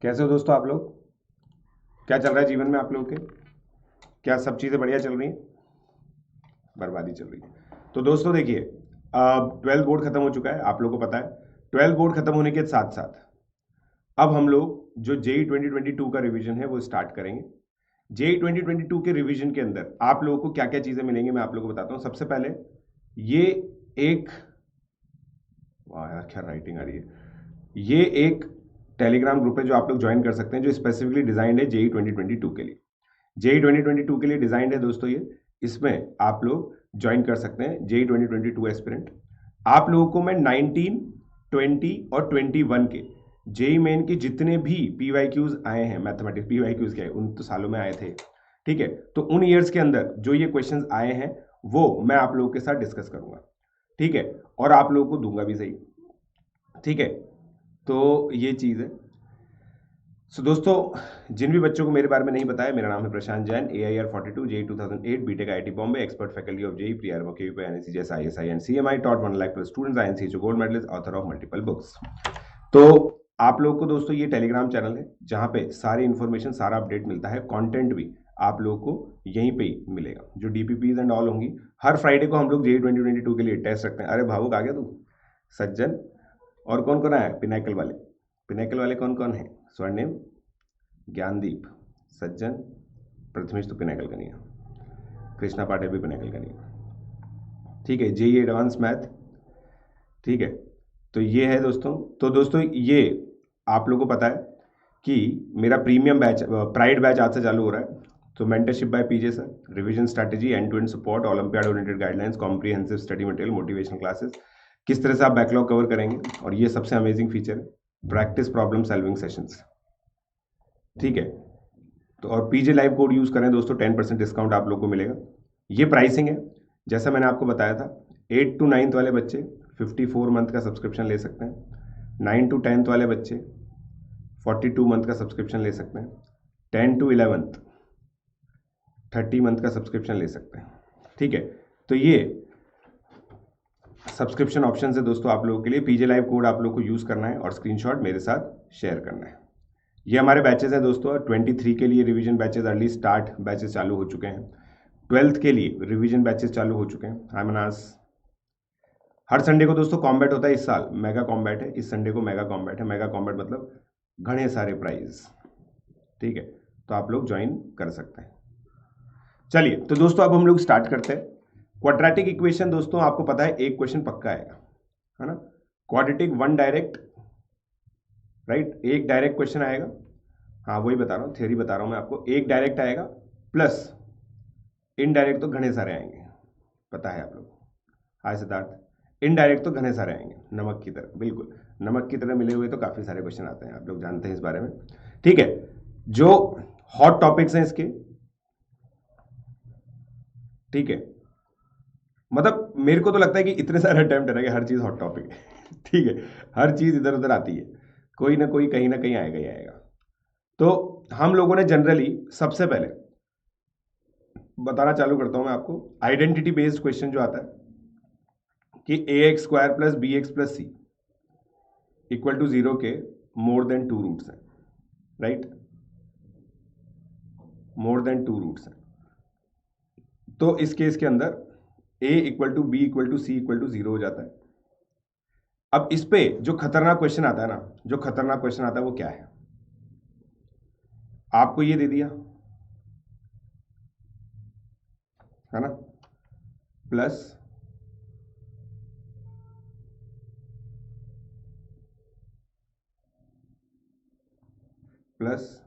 कैसे हो दोस्तों आप लोग? क्या चल रहा है जीवन में आप लोगों के? क्या सब चीज़ें बढ़िया चल रही हैं? बर्बादी चल रही है। तो दोस्तों देखिए, अब 12th बोर्ड खत्म हो चुका है, आप लोगों को पता है। 12th बोर्ड खत्म होने के साथ साथ अब हम लोग जो जेई 2022 का रिवीजन है वो स्टार्ट करेंगे। जेई 2022 के रिवीजन के अंदर आप लोगों को क्या क्या चीज़ें मिलेंगी मैं आप लोगों को बताता हूँ। सबसे पहले ये एक, वाह यार क्या राइटिंग आ रही है, ये एक टेलीग्राम ग्रुप है जो आप लोग ज्वाइन कर सकते हैं, जो स्पेसिफिकली डिजाइंड है जेई 2022 के लिए। जेई 2022 के लिए डिजाइंड है दोस्तों ये। इसमें आप लोग ज्वाइन कर सकते हैं जेई 2022 एस्पिरेंट। आप लोगों को मैं 19, 20 और 21 के जेई मेन के जितने भी पीवाईक्यूज आए हैं, मैथमेटिक्स पीवाईक्यूज के उन तो सालों में आए थे, ठीक है, तो उन ईयर्स के अंदर जो ये क्वेश्चंस आए हैं वो मैं आप लोगों के साथ डिस्कस करूंगा, ठीक है, और आप लोगों को दूंगा भी सही, ठीक है। तो ये चीज़ है। सो दोस्तों, जिन भी बच्चों को मेरे बारे में नहीं बताया, मेरा नाम है Prashant Jain, AIR 42, JEE 2008, BTech IIT Bombay, expert faculty of JEE, प्रीआर केवीपी, NSC जैसा ISI and CMI, taught 1 lakh plus students, INC gold medallist, author of multiple books. तो आप लोग को दोस्तों ये टेलीग्राम चैनल है जहां पे सारी इंफॉर्मेशन, सारा अपडेट मिलता है, कंटेंट भी आप लोगों को यहीं पे ही मिलेगा। जो DPPs एंड ऑल होंगी, हर फ्राइडे को हम लोग जेई 2022 के लिए टेस्ट रखते हैं। अरे भावुक आ गया तू, सज्जन। और कौन कौन है? पिनाकल वाले। पिनाकल वाले कौन कौन है? स्वर्णिम, ज्ञानदीप, सज्जन, प्रथमेश तो पिनाकल का नहीं है, कृष्णा पाटिल भी पिनाकल का नहीं है, ठीक है। जेई एडवांस मैथ, ठीक है। तो ये है दोस्तों। तो दोस्तों ये आप लोगों को पता है कि मेरा प्रीमियम बैच, प्राइड बैच आज से चालू हो रहा है। तो mentorship by PJ sir, revision strategy, end to end support, olympiad oriented guidelines, comprehensive study material, motivational classes, किस तरह से आप बैकलॉग कवर करेंगे, और ये सबसे अमेजिंग फीचर है, प्रैक्टिस प्रॉब्लम सॉल्विंग सेशंस, ठीक है। तो और पीजे लाइव कोड यूज करें दोस्तों, 10% डिस्काउंट आप लोग को मिलेगा। ये प्राइसिंग है जैसा मैंने आपको बताया था। 8 to 9th वाले बच्चे 54 मंथ का सब्सक्रिप्शन ले सकते हैं। 9 to 10th वाले बच्चे 42 मंथ का सब्सक्रिप्शन ले सकते हैं। 10 to 11th 30 मंथ का सब्सक्रिप्शन ले सकते हैं, ठीक है। तो ये सब्सक्रिप्शन ऑप्शन है दोस्तों आप लोगों के लिए। पीजे लाइव कोड आप लोग को यूज करना है और स्क्रीनशॉट मेरे साथ शेयर करना है। ये हमारे बैचेस हैं दोस्तों। 23 के लिए revision batches, early start batches चालू हो चुके हैं। 12th के लिए रिवीजन बैचेस चालू हो चुके हैं। हाय मनास। हर संडे को दोस्तों कॉम्बैट होता है, इस साल मेगा कॉम्बैट है, इस संडे को मेगा कॉम्बैट है। मेगा कॉम्बैट मतलब घने सारे प्राइज, ठीक है। तो आप लोग ज्वाइन कर सकते हैं। चलिए तो दोस्तों अब हम लोग स्टार्ट करते हैं। क्वाड्रेटिक इक्वेशन दोस्तों आपको पता है एक क्वेश्चन पक्का आएगा, है ना। क्वाड्रेटिक वन डायरेक्ट, राइट, एक डायरेक्ट क्वेश्चन आएगा। हाँ वही बता रहा हूँ, थ्योरी बता रहा हूँ मैं आपको। एक डायरेक्ट आएगा प्लस इनडायरेक्ट तो घने सारे आएंगे, पता है आप लोग। हाय सिद्धार्थ, इनडायरेक्ट तो घने सारे आएंगे, नमक की तरह, बिल्कुल नमक की तरह मिले हुए तो काफी सारे क्वेश्चन आते हैं, आप लोग जानते हैं इस बारे में, ठीक है। जो हॉट टॉपिक्स हैं इसके, ठीक है, मतलब मेरे को तो लगता है कि इतने सारे अटेम्प्ट है ना कि हर चीज हॉट टॉपिक है ठीक है, हर चीज इधर उधर आती है, कोई ना कोई कहीं ना कहीं आएगा ही आएगा। तो हम लोगों ने जनरली सबसे पहले बताना चालू करता हूं मैं आपको, आइडेंटिटी बेस्ड क्वेश्चन जो आता है कि AX² plus BX+C equal to 0 के मोर देन 2 रूट्स हैं, राइट, मोर देन 2 रूट्स हैं। तो इस केस के अंदर A equal to B equal to C equal to 0 हो जाता है। अब इस पे जो खतरनाक क्वेश्चन आता है ना, जो खतरनाक क्वेश्चन आता है वो क्या है, आपको ये दे दिया, है ना, प्लस प्लस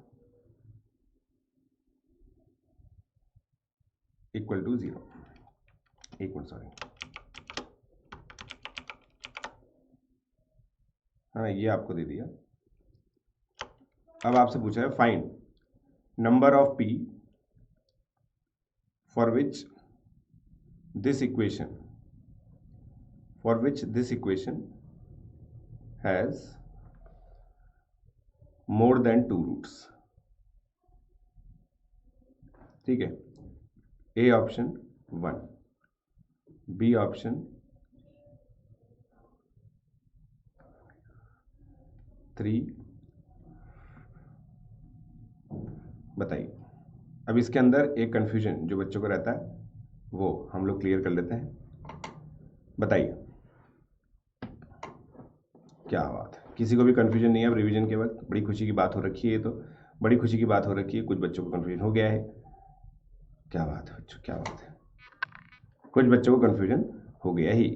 इक्वल टू 0। एक मिनट सॉरी, हाँ ये आपको दे दिया। अब आपसे पूछा है find number of P for which this equation has more than 2 roots, ठीक है। A ऑप्शन 1, B ऑप्शन 3, बताइए। अब इसके अंदर एक कन्फ्यूजन जो बच्चों को रहता है वो हम लोग क्लियर कर लेते हैं। बताइए क्या बात है, किसी को भी कन्फ्यूजन नहीं है अब रिवीजन के वक्त? बड़ी खुशी की बात हो रखी है, तो बड़ी खुशी की बात हो रखी है, कुछ बच्चों को कन्फ्यूजन हो गया है। क्या बात है बच्चों, क्या बात है, कुछ बच्चों को कन्फ्यूजन हो गया ही।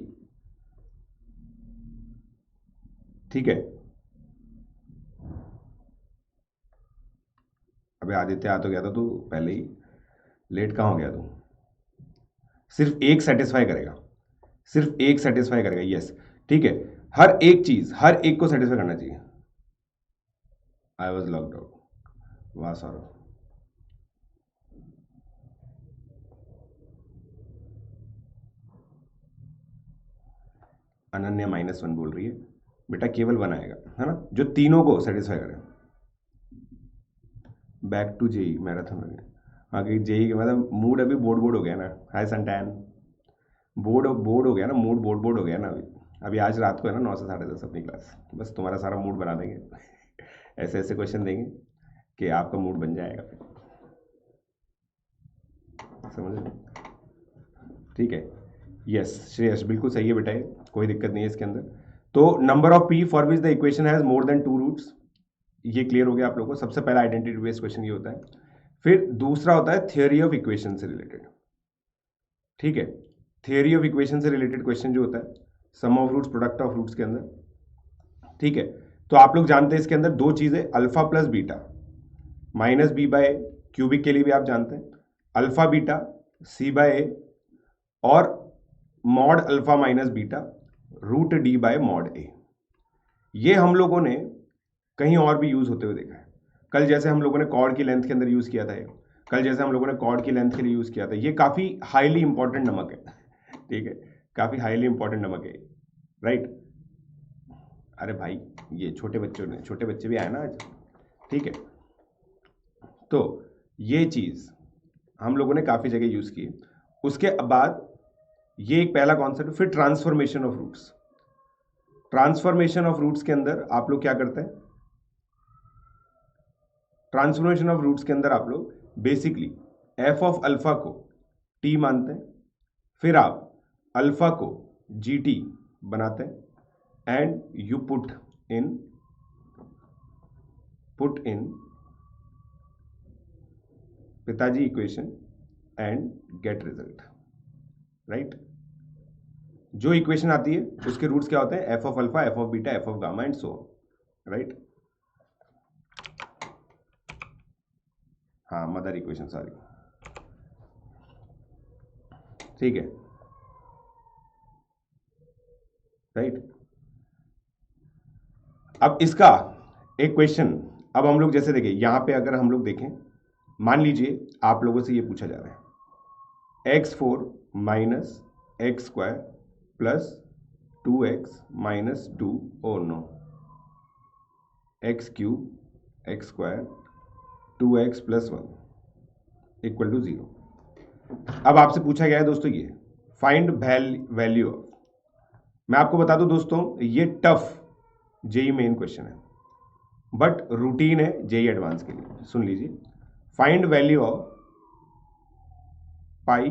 ठीक है, अबे आदित्य आ तो गया था तू पहले ही, लेट कहाँ हो गया तू? सिर्फ एक सेटिस्फाई करेगा, सिर्फ एक सेटिस्फाई करेगा, यस ठीक है। हर एक चीज, हर एक को सेटिस्फाई करना चाहिए। आई वॉज लॉक्ड आउट, वाह सौरभ। अनन्या -1 बोल रही है, बेटा केवल 1 आएगा, है ना, जो तीनों को सेटिस्फाई करे। बैक टू जेई मैराथन हो गया, आगे जेई के मतलब मूड अभी बोर्ड बोर्ड हो गया ना। हाय संटैन, बोर्ड बोर्ड हो गया ना, मूड बोर्ड बोर्ड हो गया ना अभी। अभी आज रात को है ना 9 से 10:30 अपनी क्लास, बस तुम्हारा सारा मूड बना देंगे। ऐसे ऐसे क्वेश्चन देंगे कि आपका मूड बन जाएगा फिर, समझ रहे? ठीक है, यस श्रेयस बिल्कुल सही है बेटा, ये कोई दिक्कत नहीं है इसके अंदर। तो number of P for which the equation has more than 2 roots, ये क्लियर हो गया आप लोगों को। सबसे पहला आइडेंटिटी बेस्ड क्वेश्चन ये होता है। फिर दूसरा होता है थियोरी ऑफ इक्वेशन से रिलेटेड। ठीक है, थियोरी ऑफ इक्वेशन से रिलेटेड क्वेश्चन जो होता है sum of roots product of roots के अंदर। ठीक है, तो आप लोग जानते हैं इसके अंदर दो चीजें, alpha plus beta, -b/a, cubic के लिए भी आप जानते हैं अल्फा बीटा c/a, और mod alpha minus beta √d/mod a। ये हम लोगों ने कहीं और भी यूज होते हुए देखा है। कल जैसे हम लोगों ने कॉर्ड की लेंथ के अंदर यूज किया था ये, कल जैसे हम लोगों ने कॉर्ड की लेंथ के लिए यूज किया था, ये काफी हाईली इंपॉर्टेंट नमक है। ठीक है, काफी हाईली इंपॉर्टेंट नमक है, राइट। अरे भाई ये छोटे बच्चों ने, छोटे बच्चे भी आए ना आज, ठीक है। तो ये चीज हम लोगों ने काफी जगह यूज की। उसके बाद ये एक पहला कॉन्सेप्ट। फिर transformation of roots, transformation of roots के अंदर आप लोग क्या करते हैं, ट्रांसफॉर्मेशन ऑफ रूट्स के अंदर आप लोग बेसिकली एफ ऑफ अल्फा को टी मानते हैं, फिर आप अल्फा को जीटी बनाते हैं, एंड यू पुट इन पिताजी equation and get result, right. जो इक्वेशन आती है उसके रूट्स क्या होते हैं, F of alpha, F of beta, F of gamma and so, right. हाँ मदर इक्वेशन, सॉरी, ठीक है, राइट। अब इसका एक क्वेश्चन, अब हम लोग जैसे देखें यहां पे, अगर हम लोग देखें, मान लीजिए आप लोगों से ये पूछा जा रहा है x4 minus x square plus 2x minus 2, oh no, x³ x square 2x plus 1 equal to 0। अब आपसे पूछा गया है दोस्तों ये फाइंड वैल्यू ऑफ, मैं आपको बता दूं दोस्तों ये टफ जेई मेन क्वेश्चन है, बट रूटीन है जेई एडवांस के लिए। सुन लीजिए, find value of pi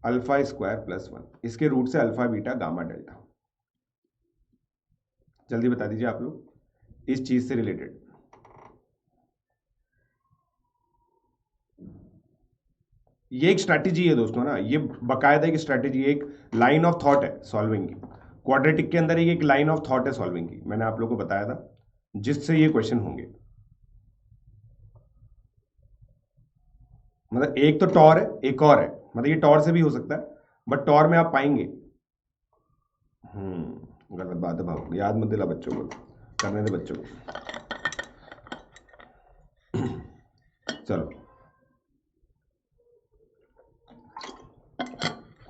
alpha square plus 1, इसके रूट से अल्फा बीटा गामा डेल्टा। जल्दी बता दीजिए आप लोग इस चीज से रिलेटेड। ये एक स्ट्रैटेजी है दोस्तों ना, ये बकायदा एक स्ट्रैटेजी, एक लाइन ऑफ थॉट है सॉल्विंग की। क्वाड्रेटिक के अंदर एक लाइन ऑफ थॉट है सॉल्विंग की, मैंने आप लोगों को बताया था, जिससे ये क्वेश्चन होंगे। मतलब एक तो टॉर है, एक और है, मतलब ये टॉर से भी हो सकता है, बट टॉर में आप पाएंगे। गलत बात है भाव, याद मत दिला बच्चों को, करने दे बच्चों को। चलो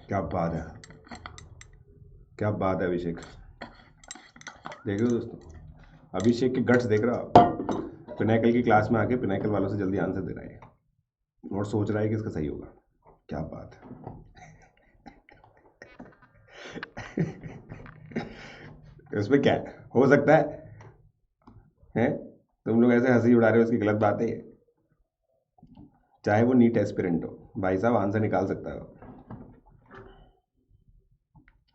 क्या बात है, क्या बात है अभिषेक, देख रहे हो दोस्तों, अभिषेक के गट्स देख रहा हो, पिनाकल की क्लास में आके पिनाकल वालों से जल्दी आंसर दे रहा है और सोच रहा है कि इसका सही होगा। क्या बात है। इसमें क्या है? हो सकता है तुम लोग ऐसे हंसी उड़ा रहे हो, उसकी गलत बात है ये। चाहे वो नीट एस्पिरेंट हो, भाई साहब आंसर निकाल सकता है वो,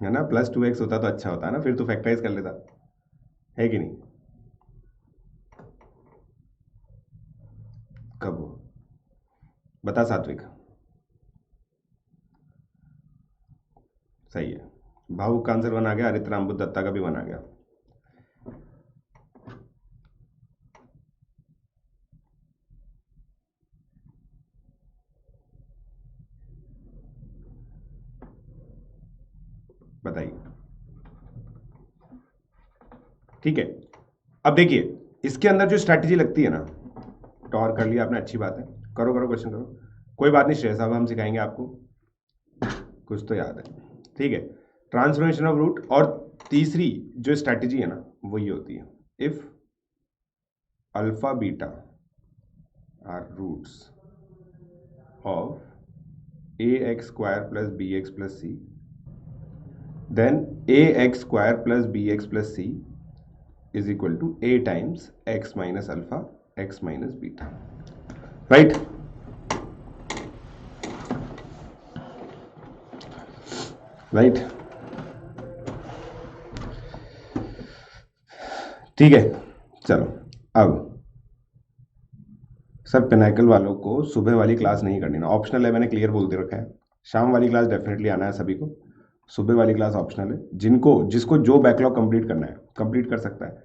है ना। प्लस 2x होता तो अच्छा होता है ना, फिर तो फैक्टराइज कर लेता, है कि नहीं। कब हो, बता सात्विक। सही है, भावुक का आंसर बना गया, हरित राम बुद्ध दत्ता का भी बना गया। बताइए, ठीक है। अब देखिए इसके अंदर जो स्ट्रैटेजी लगती है ना, टॉर कर लिया आपने, अच्छी बात है, करो करो क्वेश्चन करो, कोई बात नहीं श्रेय साहब, हम सिखाएंगे आपको, कुछ तो याद है, ठीक है। ट्रांसफॉर्मेशन ऑफ रूट, और तीसरी जो स्ट्रैटेजी है ना वो ये होती है, if alpha beta are roots of a x square plus b x plus c, then a x square plus b x plus c is equal to a times x minus alpha x minus beta, right? right, ठीक है। चलो अब sir Pinnacle वालों को सुबह वाली class नहीं करनी ना, ऑप्शनल है, मैंने क्लियर बोल दे रखा है। शाम वाली क्लास डेफिनेटली आना है सभी को, सुबह वाली क्लास ऑप्शनल है, जिसको जो बैकलॉग कंप्लीट करना है कंप्लीट कर सकता है,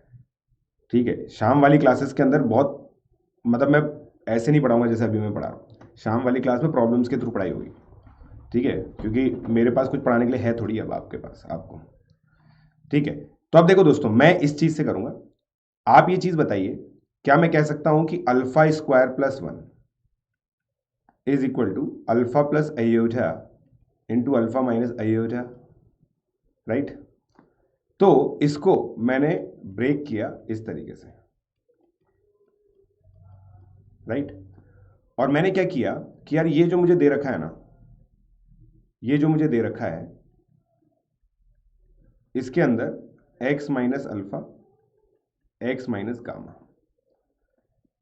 ठीक है। शाम वाली क्लासेस के अंदर बहुत, मतलब मैं ऐसे नहीं पढ़ाऊंगा जैसे अभी मैं पढ़ा रहा हूँ, शाम वाली क्लास में प्रॉब्लम्स के थ्रू पढ़ाई होगी, ठीक है, क्योंकि मेरे पास कुछ पढ़ाने के लिए है थोड़ी अब आपके पास आपको, ठीक है। तो अब देखो दोस्तों, मैं इस चीज से करूंगा, आप ये चीज बताइए, क्या मैं कह सकता हूं कि alpha square plus 1 is equal to alpha plus iota into alpha minus iota, right. तो इसको मैंने ब्रेक किया इस तरीके से, राइट। और मैंने क्या किया कि यार ये जो मुझे दे रखा है ना, ये जो मुझे दे रखा है, इसके अंदर x minus alpha x minus gamma,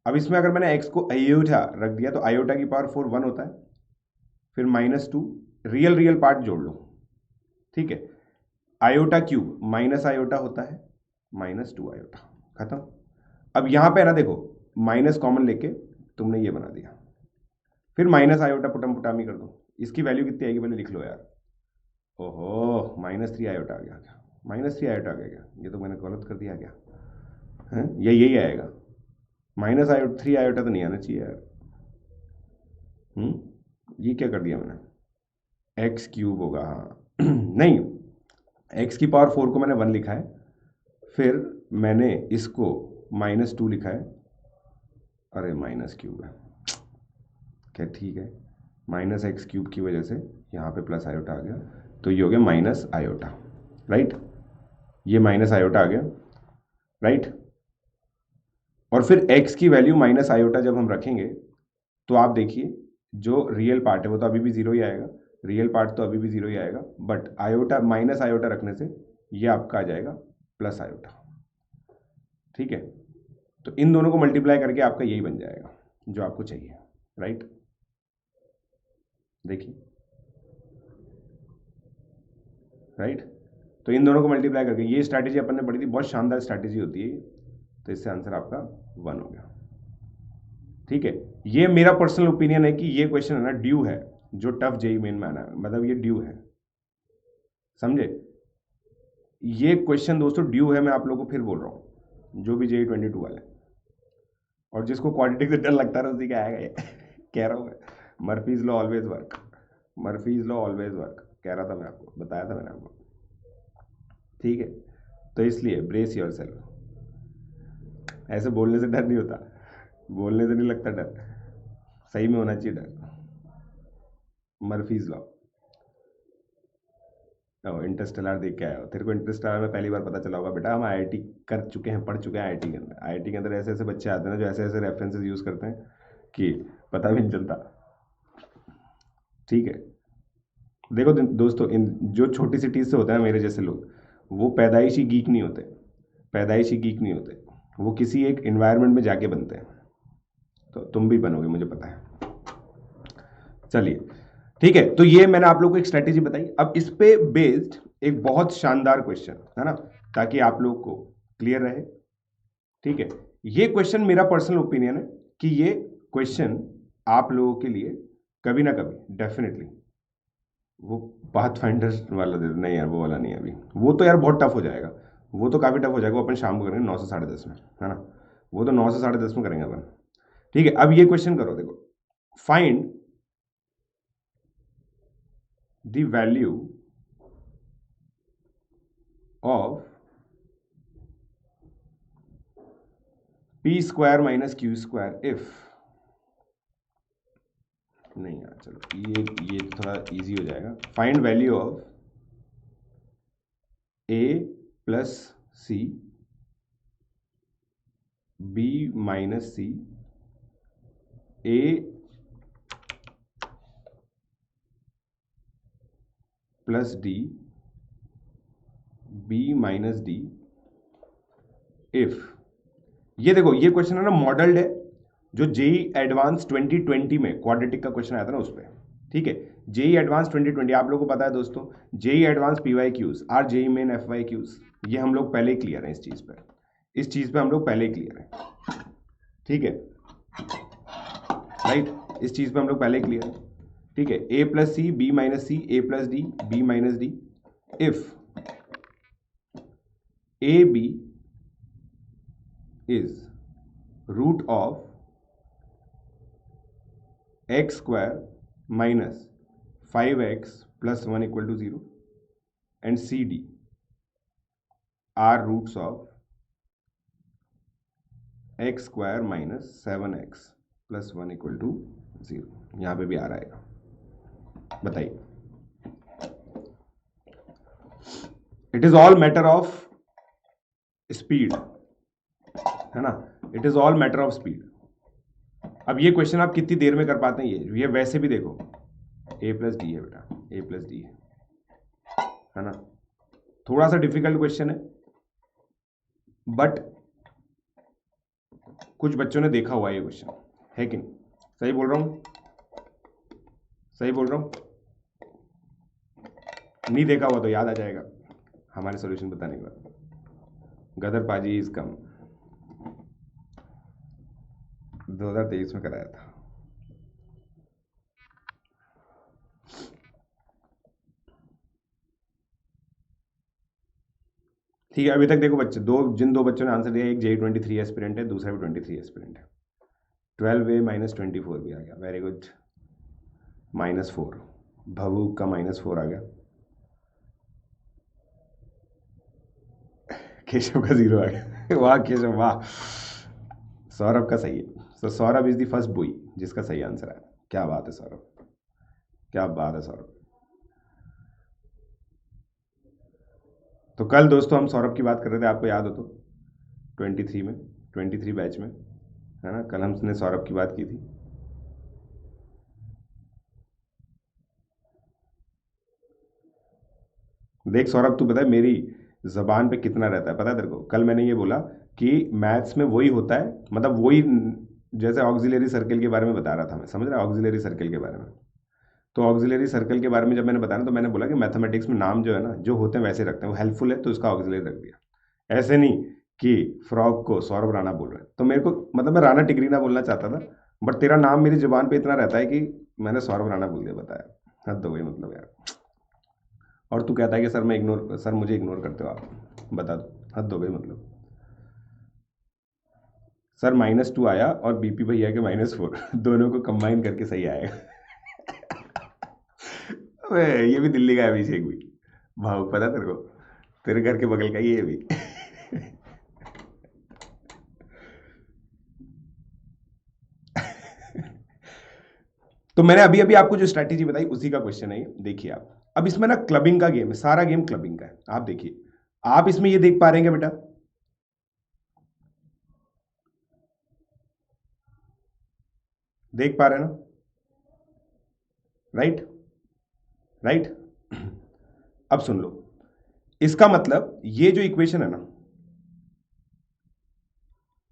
अब इसमें अगर मैंने x को आयोटा रख दिया तो आयोटा की पावर 4 1 होता है, फिर -2 रियल पार्ट जोड़ लो, ठीक है। आयोटा क्यूब माइनस आयोटा होता है, -2 आयोटा, खत्म। अब यहां पे ना देखो, माइनस कॉमन लेके तुमने ये बना दिया, फिर माइनस आयोटा पुटम पुटामी कर दो, इसकी वैल्यू कितनी आएगी पहले लिख लो यार। ओहो, -3 आयोटा आ गया क्या, -3 आयोटा आ गया क्या, ये तो मैंने गलत कर दिया क्या, है ये यही आएगा, -3 आयोटा तो नहीं आना चाहिए यार। ये क्या कर दिया मैंने, एक्स क्यूब होगा, हाँ नहीं, एक्स की पावर 4 को मैंने 1 लिखा है, फिर मैंने इसको -2 लिखा है, अरे माइनस क्यूब है क्या, ठीक है, माइनस एक्स क्यूब की वजह से यहाँ पे प्लस आयोटा आ गया, तो ये हो गया माइनस आयोटा, राइट, ये माइनस आयोटा आ गया, राइट। और फिर x की वैल्यू माइनस आयोटा जब हम रखेंगे तो आप देखिए जो रियल पार्ट है वो तो अभी भी जीरो ही आएगा, रियल पार्ट तो अभी भी जीरो ही आएगा, बट आयोटा माइनस आयोटा रखने से ये आपका आ जाएगा प्लस आयोटा, ठीक है। तो इन दोनों को मल्टीप्लाई करके आपका यही बन जाएगा जो आपको चाहिए, राइट। देखिए, राइट, तो इन दोनों को मल्टीप्लाई करके ये स्ट्रैटेजी अपन ने पढ़ी थी, बहुत शानदार स्ट्रैटेजी होती है, तो इससे आंसर आपका 1 हो गया, ठीक है। ये मेरा पर्सनल ओपिनियन है कि ये क्वेश्चन है ना ड्यू है, जो टफ जेई मेन में आना है, मतलब ये ड्यू है, समझे। ये क्वेश्चन दोस्तों ड्यू है, मैं आप लोगों को फिर बोल रहा हूँ, जो भी जेई 22 वाले, और जिसको क्वाड्रेटिक से डर लगता है उसी का आएगा ये कह रहा हूँ मैं, Murphy's law always work, Murphy's law always work, कह रहा था मैं आपको, बताया था मैंने आपको, ठीक है। तो इसलिए ब्रेस योर सेल्फ, ऐसे बोलने से डर नहीं होता, बोलने से नहीं लगता डर, सही में होना चाहिए डर। मर्फीज लॉ, इंटरस्टेलर देख के आया हो, तेरे को इंटरस्टेलर में पहली बार पता चला होगा बेटा, हम आईआईटी कर चुके हैं, पढ़ चुके हैं आईआईटी के अंदर, आईआईटी के अंदर ऐसे ऐसे बच्चे आते हैं ना जो ऐसे ऐसे रेफरेंसेस यूज करते हैं कि पता भी नहीं चलता, ठीक है। देखो दोस्तों, इन जो छोटी सिटीज से होते हैं मेरे जैसे लोग, वो पैदाइशी गीक नहीं होते, पैदाइशी गीक नहीं होते, वो किसी एक इन्वायरमेंट में जाके बनते हैं, तो तुम भी बनोगे मुझे पता है, चलिए ठीक है, तो ये मैंने आप लोगों को एक स्ट्रेटेजी बताई। अब इस पे बेस्ड एक बहुत शानदार क्वेश्चन है ना, ताकि आप लोग को क्लियर रहे। ठीक है, ये क्वेश्चन मेरा पर्सनल ओपिनियन है कि ये क्वेश्चन आप लोगों के लिए कभी ना कभी डेफिनेटली वो पाथफाइंडर वाला दे नहीं यार, वो वाला नहीं है अभी, वो तो यार बहुत टफ हो जाएगा, वो तो काफी टफ हो जाएगा, वो अपन शाम को करेंगे 9 से 10:30 में, है ना, वो तो 9 से 10:30 में करेंगे अपन। ठीक है, अब ये क्वेश्चन करो, देखो, find the value of p square minus q square if, नहीं यार चलो ये थोड़ा इजी हो जाएगा। Find value of a plus c b minus c a plus d b minus d if, ये देखो ये क्वेश्चन है ना मॉडल्ड है, जो जेई एडवांस 2020 में क्वाड्रेटिक का क्वेश्चन आया था ना उस पर। ठीक है, जेई एडवांस 2020 आप लोगों को पता है दोस्तों, JEE advance PYQs are JEE main FYQs, ये हम लोग पहले ही क्लियर हैं इस चीज पे हम लोग पहले ही क्लियर हैं। ठीक है राइट, इस चीज पे हम लोग पहले ही क्लियर हैं। ठीक है, a plus c b minus c a plus d b minus d if a b is root of x square minus 5x plus 1 equal to 0 and CD are roots of x square minus 7x plus 1 equal to 0। यहां पे भी आ रहा है, बताइए। It is all matter of speed, है ना, it is all matter of speed. अब ये क्वेश्चन आप कितनी देर में कर पाते हैं, ये वैसे भी देखो ए प्लस डी है बेटा, ए प्लस डी है ना, थोड़ा सा डिफिकल्ट क्वेश्चन है, बट कुछ बच्चों ने देखा हुआ है ये क्वेश्चन, है कि नहीं? सही बोल रहा हूं, सही बोल रहा हूं? नहीं देखा हुआ तो याद आ जाएगा हमारे सॉल्यूशन बताने के बाद। गदर पाजी इज कम 2023 में कराया था। ठीक है, अभी तक देखो बच्चे, जिन दो बच्चों ने आंसर दिया, एक JEE 23 एस्पिरेंट है, दूसरा भी 23 एस्पिरेंट है। 12A माइनस 24 भी आ गया, वेरी गुड। -4 भवू का -4 आ गया, केशव का 0 आ गया। वाह केशव वाह, सौरभ का सही है। तो Saurabh is the first boy जिसका सही आंसर है। क्या बात है सौरभ, क्या बात है सौरभ। तो कल दोस्तों हम सौरभ की बात कर रहे थे, आपको याद हो तो 23 बैच में, है ना, कल हमने सौरभ की बात की थी। देख सौरभ, तू पता है मेरी जबान पे कितना रहता है, पता है तेरे को? कल मैंने ये बोला कि मैथ्स में वही होता है, मतलब वही, जैसे ऑक्सिलरी सर्कल के बारे में बता रहा था मैं, समझ रहा है, ऑक्सिलरी सर्कल के बारे में। तो ऑक्सिलरी सर्कल के बारे में जब मैंने बताया तो मैंने बोला कि मैथमेटिक्स में नाम जो है ना, जो होते हैं वैसे रखते हैं, वो हेल्पफुल है तो उसका ऑक्सिलरी रख दिया। ऐसे नहीं कि फ्रॉक को सौरभ राणा बोल रहे हैं, तो मेरे को मतलब मैं राणा टिकरीना बोलना चाहता था, बट तेरा नाम मेरी जुबान पे इतना रहता है कि मैंने सौरभ राणा बोल दिया, बताया। हद हो गई मतलब यार। और तू कहता है कि सर मुझे इग्नोर करते हो आप, बता दो, हद हो गई मतलब। सर -2 आया और बीपी भैया के -4 दोनों को कंबाइन करके सही आएगा। ये भी दिल्ली का है अभिषेक भी, भाव पता तेरे को, तेरे घर के बगल का ये भी। तो मैंने अभी अभी आपको जो स्ट्रैटेजी बताई उसी का क्वेश्चन है ये, देखिए आप। अब इसमें ना क्लबिंग का गेम है, सारा गेम क्लबिंग का है। आप देखिए, आप इसमें ये देख पा रहे हैं बेटा, देख पा रहे हैं ना, राइट राइट। अब सुन लो, इसका मतलब ये जो इक्वेशन है ना,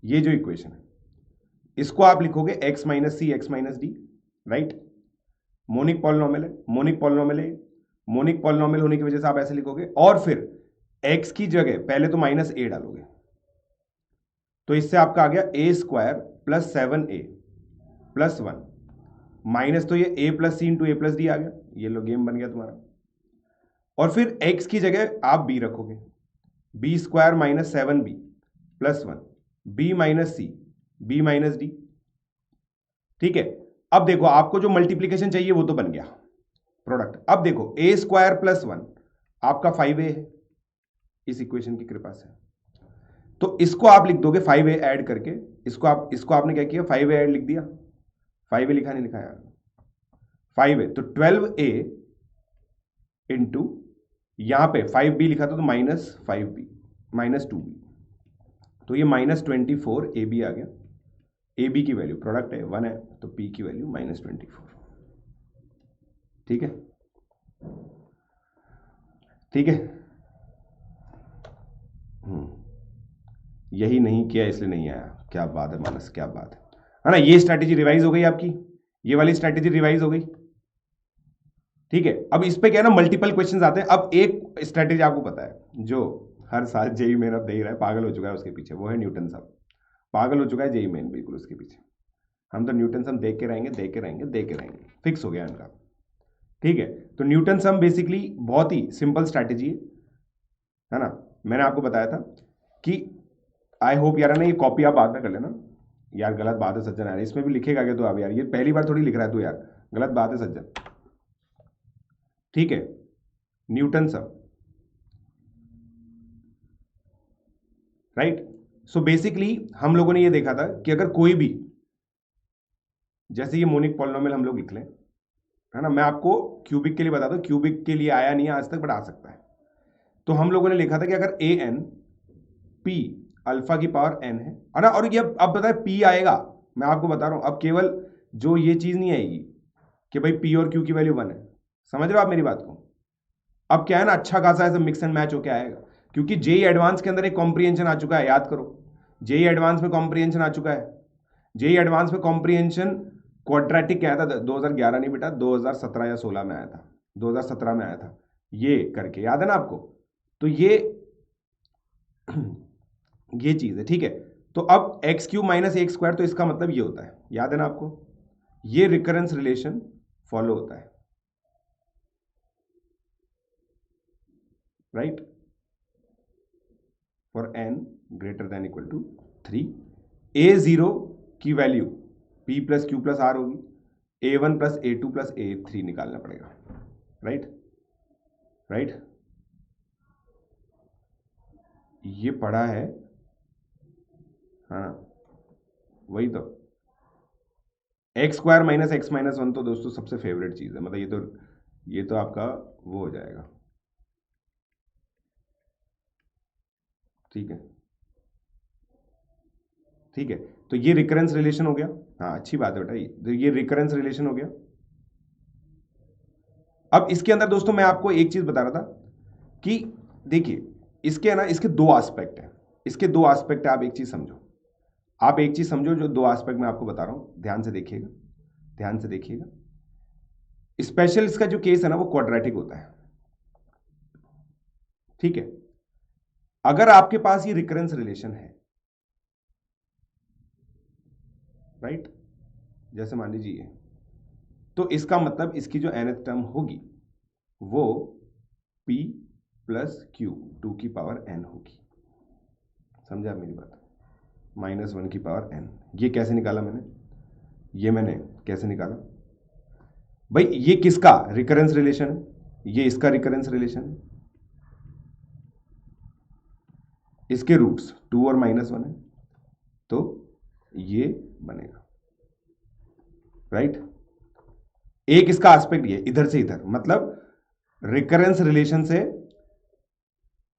ये जो इक्वेशन है, इसको आप लिखोगे x - c x - d, right. Monic polynomial है, मोनिक पॉलिनॉमियल है, मोनिक पॉलिनॉमियल होने की वजह से आप ऐसे लिखोगे, और फिर x की जगह पहले तो माइनस ए डालोगे, तो इससे आपका आ गया a square plus 7a plus 1 minus, तो ये a plus c into a plus d आ गया, ये लो गेम बन गया तुम्हारा। और फिर x की जगह आप b रखोगे, b square minus 7b plus 1 b minus c b minus d. ठीक है, अब देखो आपको जो मल्टीप्लीकेशन चाहिए वो तो बन गया, प्रोडक्ट। अब देखो ए स्क्वायर प्लस 1 आपका 5a है इस इक्वेशन की कृपा से, तो इसको आप लिख दोगे 5a ऐड करके, इसको आपने क्या किया, 5a ऐड लिख दिया, 5a लिखा नहीं लिखा यार, 5a, तो 12a इंटू यहां पे 5b लिखा था तो माइनस 5b माइनस 2b, तो ये माइनस 24 ab आ गया। ab की वैल्यू प्रोडक्ट है 1 है, तो p की वैल्यू माइनस 24। ठीक है, ठीक है। यही नहीं किया इसलिए नहीं आया, क्या बात है मानस, क्या बात है ना। ये स्ट्रैटेजी रिवाइज हो गई आपकी, ये वाली स्ट्रैटेजी रिवाइज हो गई। ठीक है, अब इस पे क्या है ना, मल्टीपल क्वेश्चंस आते हैं। अब एक स्ट्रैटेजी आपको पता है जो हर साल जेई मेन अब दे ही रहा है, पागल हो चुका है उसके पीछे, वो है न्यूटन सम। पागल हो चुका है जेई मेन बिल्कुल उसके पीछे। हम तो न्यूटन सम देख के रहेंगे, देख के रहेंगे, देख के रहेंगे, फिक्स हो गया इनका। ठीक है, तो न्यूटन सम बेसिकली बहुत ही सिंपल स्ट्रैटेजी है ना। मैंने आपको बताया था कि आई होप यार ना ये कॉपी आप बाद में कर लेना यार, गलत बात है सज्जन यार, इसमें भी लिखेगा क्या तो अब यार, ये पहली बार थोड़ी लिख रहा है तू यार, गलत बात है सज्जन। ठीक है, न्यूटन सम, राइट। सो बेसिकली हम लोगों ने ये देखा था कि अगर कोई भी, जैसे ये मोनिक पॉलिनॉमियल हम लोग लिख लें, है ना, मैं आपको क्यूबिक के लिए बता दूं, क्यूबिक के लिए आया नहीं है आज तक बट आ सकता है। तो हम लोगों ने लिखा था कि अगर ए एन पी अल्फा की पावर एन है ना, और ये अब बताए पी आएगा, मैं आपको बता रहा हूं, अब केवल जो ये चीज नहीं आएगी कि भाई पी और क्यू की वैल्यू 1 है, समझ रहे हो आप मेरी बात को। अब क्या है ना, अच्छा खासा ऐसा मिक्स एंड मैच होके आएगा, क्योंकि जेई एडवांस के अंदर एक कॉम्प्रिहेंशन आ चुका है, याद करो, जेई एडवांस में कॉम्प्रिहेंशन आ चुका है। जेई एडवांस में कॉम्प्रिहेंशन क्वाड्रेटिक क्या आया था 2011 नहीं बेटा, 2017 या 16 में आया था, 2017 में आया था, ये करके याद है ना आपको। तो ये चीज है। ठीक है, तो अब x Q minus x square, तो इसका मतलब ये होता है, याद है ना आपको, ये रिकरेंस रिलेशन फॉलो होता है, right, for n greater than equal to 3, a0 की वैल्यू p plus q plus r होगी, a1 plus a2 plus a3 निकालना पड़ेगा, राइट, राइट। ये पढ़ा है, हाँ वही तो, x square minus x minus 1 तो दोस्तों सबसे फेवरेट चीज है, मतलब ये तो आपका वो हो जाएगा। ठीक है, ठीक है, तो ये रिकरेंस रिलेशन हो गया, हाँ अच्छी बात है बेटा, तो ये रिकरेंस रिलेशन हो गया। अब इसके अंदर दोस्तों मैं आपको एक चीज बता रहा था कि देखिए, इसके ना, इसके दो एस्पेक्ट है, इसके दो एस्पेक्ट है, आप एक चीज समझो, आप एक चीज समझो, जो दो एस्पेक्ट मैं आपको बता रहा हूं, ध्यान से देखिएगा, ध्यान से देखिएगा। स्पेशल इसका जो केस है ना वो क्वाड्रेटिक होता है। ठीक है, अगर आपके पास ये रिकरेंस रिलेशन है, राइट, जैसे मान लीजिए, तो इसका मतलब इसकी जो nth टर्म होगी वो p प्लस क्यू 2 की पावर n होगी, समझा मेरी बात, -1 की पावर n। ये कैसे निकाला मैंने, ये मैंने कैसे निकाला भाई, ये किसका रिकरेंस रिलेशन है, ये इसका रिकरेंस रिलेशन है, इसके रूट्स 2 और -1 है, तो ये बनेगा, राइट। एक इसका एस्पेक्ट ये इधर से इधर, मतलब रिकरेंस रिलेशन से,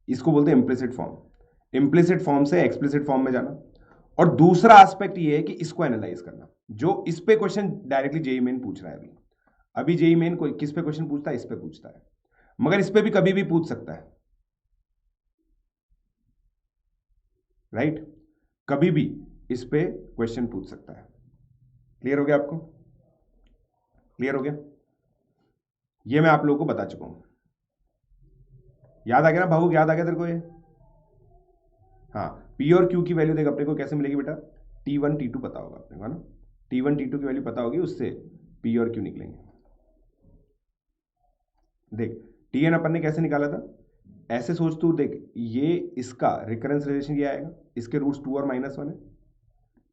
इसको बोलते हैं इम्प्लिसिट फॉर्म, इम्प्लिसिट फॉर्म से एक्सप्लिसिट फॉर्म में जाना। और दूसरा एस्पेक्ट ये है कि इसको एनालाइज करना, जो इस पे क्वेश्चन डायरेक्टली जेई मेन पूछ रहा है अभी, अभी जेई मेन कोई किस पे क्वेश्चन पूछता है, इस पे पूछता है, मगर इस पे भी कभी भी पूछ सकता है, राइट, कभी भी इस पे क्वेश्चन पूछ सकता है। क्लियर हो गया आपको, क्लियर हो गया। ये मैं आप लोगों को बता चुका हूं। याद आ गया ना भावुक, याद आ गया तेरे को ये? हाँ, पी और क्यू की वैल्यू देख अपने को कैसे मिलेगी बेटा, T1 T2 पता होगा अपने को, है ना? T1 T2 की वैल्यू पता होगी, उससे पी और क्यू निकलेंगे। देख Tn अपन ने कैसे निकाला था, ऐसे सोच तू, देख ये इसका रिकरेंस रिलेशन ये आएगा, इसके रूट्स 2 और -1 है,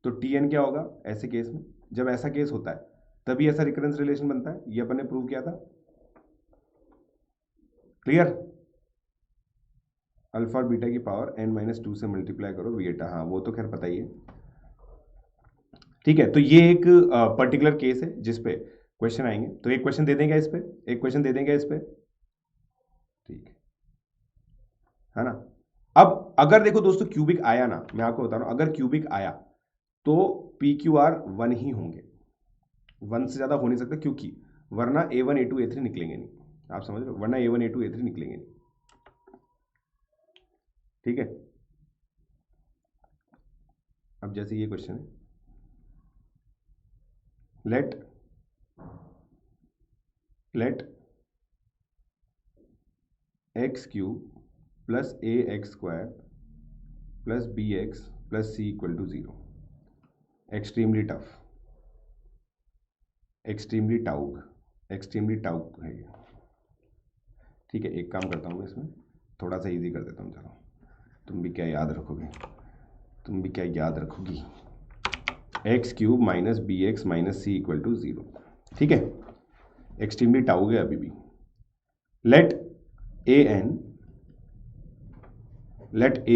तो Tn क्या होगा ऐसे केस में, जब ऐसा केस होता है तभी ऐसा रिकरेंस रिलेशन बनता है, ये अपन ने प्रूव किया था। क्लियर? अल्फा और बीटा की पावर n-2 से मल्टीप्लाई करो बीटा, हाँ वो तो खैर पता ही है। ठीक है, तो ये एक पर्टिकुलर केस है जिस पे क्वेश्चन आएंगे, तो एक क्वेश्चन दे देंगे इस पे, एक क्वेश्चन दे देंगे इस पे, ठीक है ना? अब अगर देखो दोस्तों क्यूबिक आया ना, मैं आपको बता रहा हूं, अगर क्यूबिक आया तो पी क्यू आर 1 ही होंगे, 1 से ज्यादा हो नहीं सकता, क्योंकि वरना A1 A2 A3 निकलेंगे नहीं, आप समझ रहे हो, वरना A1 A2 A3 निकलेंगे नहीं। ठीक है, अब जैसे ये क्वेश्चन है, let x cube plus AX² plus BX plus C equal to 0। Extremely tough, extremely tough है ये। ठीक है, एक काम करता हूँ मैं इसमें थोड़ा सा इजी कर देता हूँ, चलो तुम भी क्या याद रखोगे, तुम भी क्या याद रखोगी, x³ minus BX minus C equal to 0। ठीक है, एक्सट्रीमली टाउग है अभी भी। Let